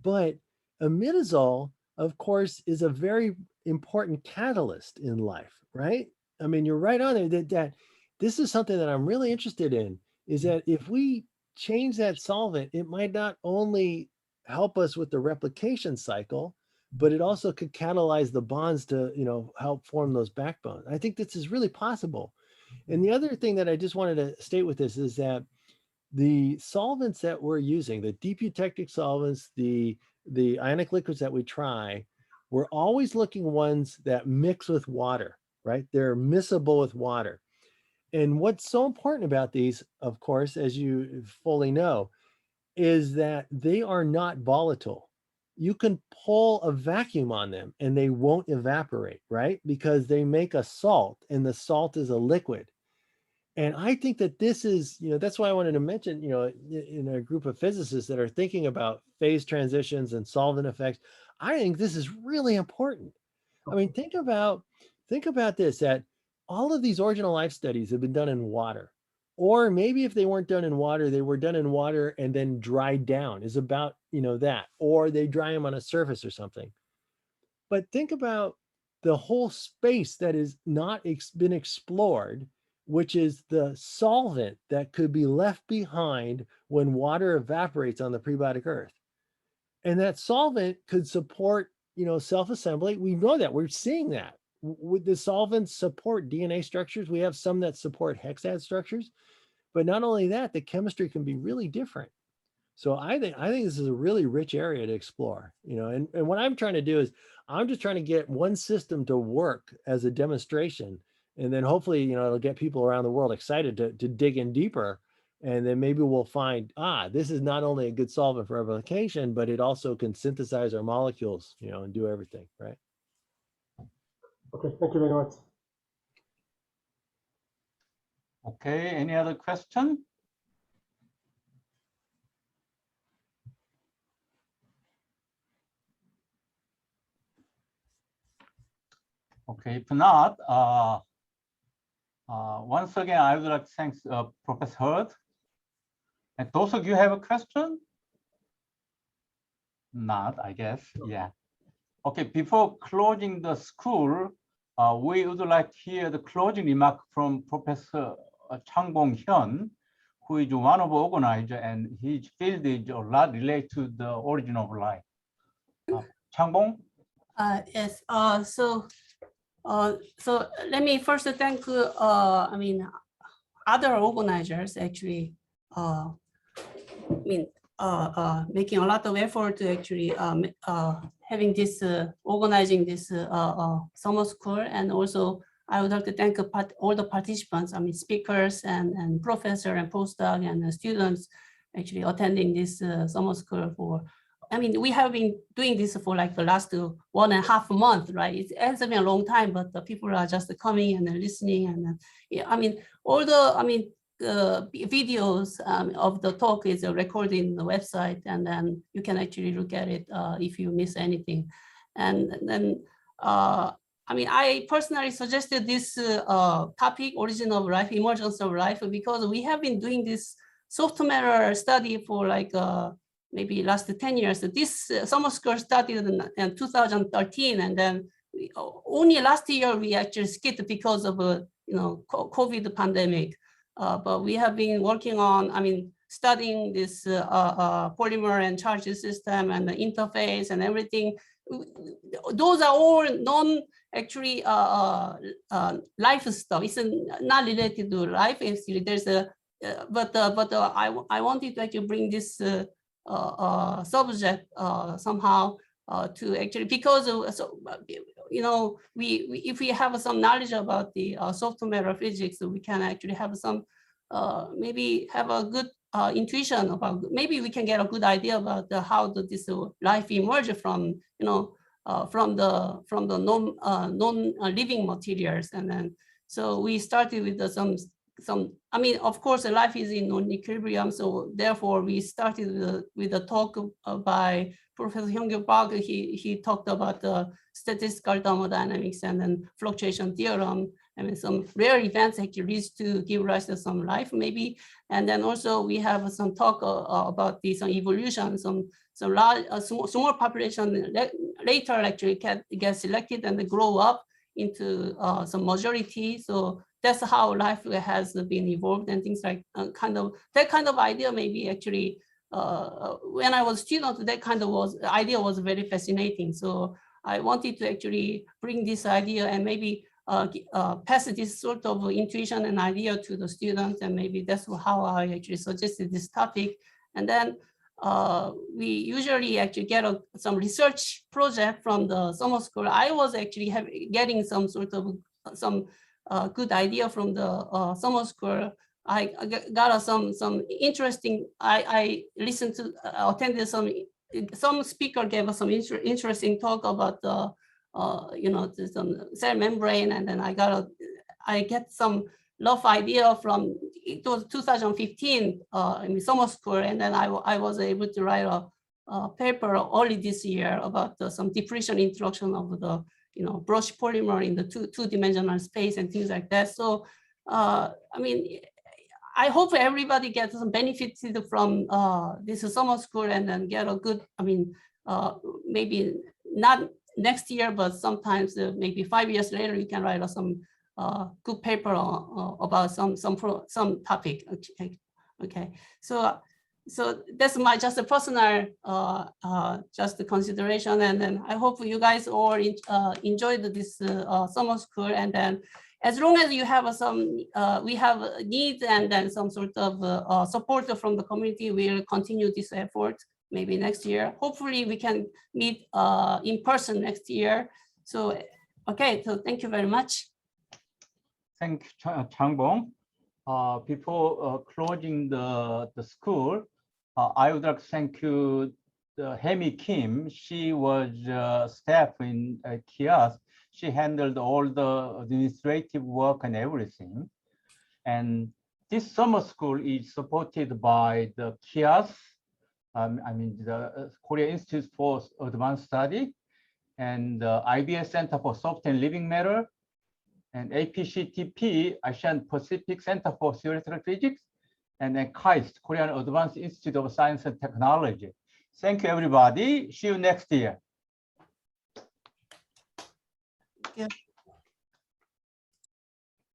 But imidazole, of course, is a very important catalyst in life, right? I mean, you're right on there that this is something that I'm really interested in, is that if we change that solvent, it might not only help us with the replication cycle, but it also could catalyze the bonds to, help form those backbones. I think this is really possible. And the other thing that I just wanted to state with this is that the solvents that we're using, the deep eutectic solvents, the ionic liquids that we try, we're always looking ones that mix with water, right? They're miscible with water. And what's so important about these, of course, as you fully know, is that they are not volatile. You can pull a vacuum on them and they won't evaporate, right? Because they make a salt, and the salt is a liquid. And I think that this is, that's why I wanted to mention, in a group of physicists that are thinking about phase transitions and solvent effects, I think this is really important. I mean, think about this, that all of these original life studies have been done in water. Or maybe if they weren't done in water, they were done in water and then dried down, is about, that. Or they dry them on a surface or something. But think about the whole space that is not been explored, which is the solvent that could be left behind when water evaporates on the prebiotic earth. And that solvent could support, self-assembly. We know that. We're seeing that. Would the solvents support DNA structures? We have some that support hexad structures. But not only that, the chemistry can be really different. So I think this is a really rich area to explore, and what I'm trying to do is I'm just trying to get one system to work as a demonstration. And then hopefully, it'll get people around the world excited to dig in deeper. And then maybe we'll find, this is not only a good solvent for replication, but it also can synthesize our molecules, and do everything, right? Okay, thank you very much. Okay, any other question? Okay, if not, once again, I would like to thank Professor Hurd. And those of you have a question? Not, I guess, yeah. Okay, before closing the school, we would like to hear the closing remark from Professor Changbong Hyun, who is one of the organizers, and his field is a lot related to the origin of life. Changbong? Yes. So let me first thank other organizers actually making a lot of effort to actually having this organizing this summer school. And also I would like to thank all the participants, speakers and professor and postdoc and students actually attending this summer school for. We have been doing this for like the last 1.5 months, right? It has been a long time, but the people are just coming and listening. And all the, videos of the talk is recorded in the website, and then you can actually look at it if you miss anything. And then, I personally suggested this topic, origin of life, emergence of life, because we have been doing this soft matter study for like maybe last 10 years. This summer school started in 2013, and then only last year we actually skipped because of COVID pandemic. But we have been working on, studying this polymer and charge system and the interface and everything. Those are all non-actually life stuff. It's not related to life. There's a but I wanted to actually bring this subject somehow to actually, because if we have some knowledge about the soft matter physics, we can actually have some maybe have a good intuition about, maybe we can get a good idea about how this life emerge from from the non living materials. And then so we started with some I mean, of course, life is in non-equilibrium. So therefore, we started with a talk by Professor Hyung-Gyu Park. He talked about the statistical thermodynamics and then fluctuation theorem. I mean, some rare events actually leads to give rise to some life, maybe. And then also we have some talk about some evolution, some large, small population later actually get selected and they grow up into some majority. So that's how life has been evolved and things like that kind of idea. Maybe actually when I was a student, that kind of idea was very fascinating. So I wanted to actually bring this idea and maybe pass this sort of intuition and idea to the students, and maybe that's how I actually suggested this topic. And then we usually actually get some research project from the summer school. I was actually getting some sort of good idea from the summer school. I got some interesting. I listened to attended some speaker gave us some interesting talk about the some cell membrane, and then I get some rough idea from, it was 2015 in summer school, and then I was able to write a paper early this year about some diffraction introduction of the brush polymer in the two-dimensional space and things like that. So I mean, I hope everybody gets some benefits from this summer school and then get a good, I mean, maybe not next year, but sometimes maybe 5 years later, you can write some good paper about some topic. Okay. So that's my just a personal just a consideration, and then I hope you guys all enjoyed this summer school. And then as long as you have we have needs and then some sort of support from the community, we'll continue this effort. Maybe next year. Hopefully we can meet in person next year. So, okay, so thank you very much. Thank you, Changbong. Before closing the school, I would like to thank you, Hemi Kim. She was staff in kiosk. She handled all the administrative work and everything. And this summer school is supported by the kiosk. I mean, the Korea Institute for Advanced Study, and the IBS Center for Soft and Living Matter, and APCTP, Asian Pacific Center for Theoretical Physics, and then KAIST, Korean Advanced Institute of Science and Technology. Thank you, everybody. See you next year. Yeah.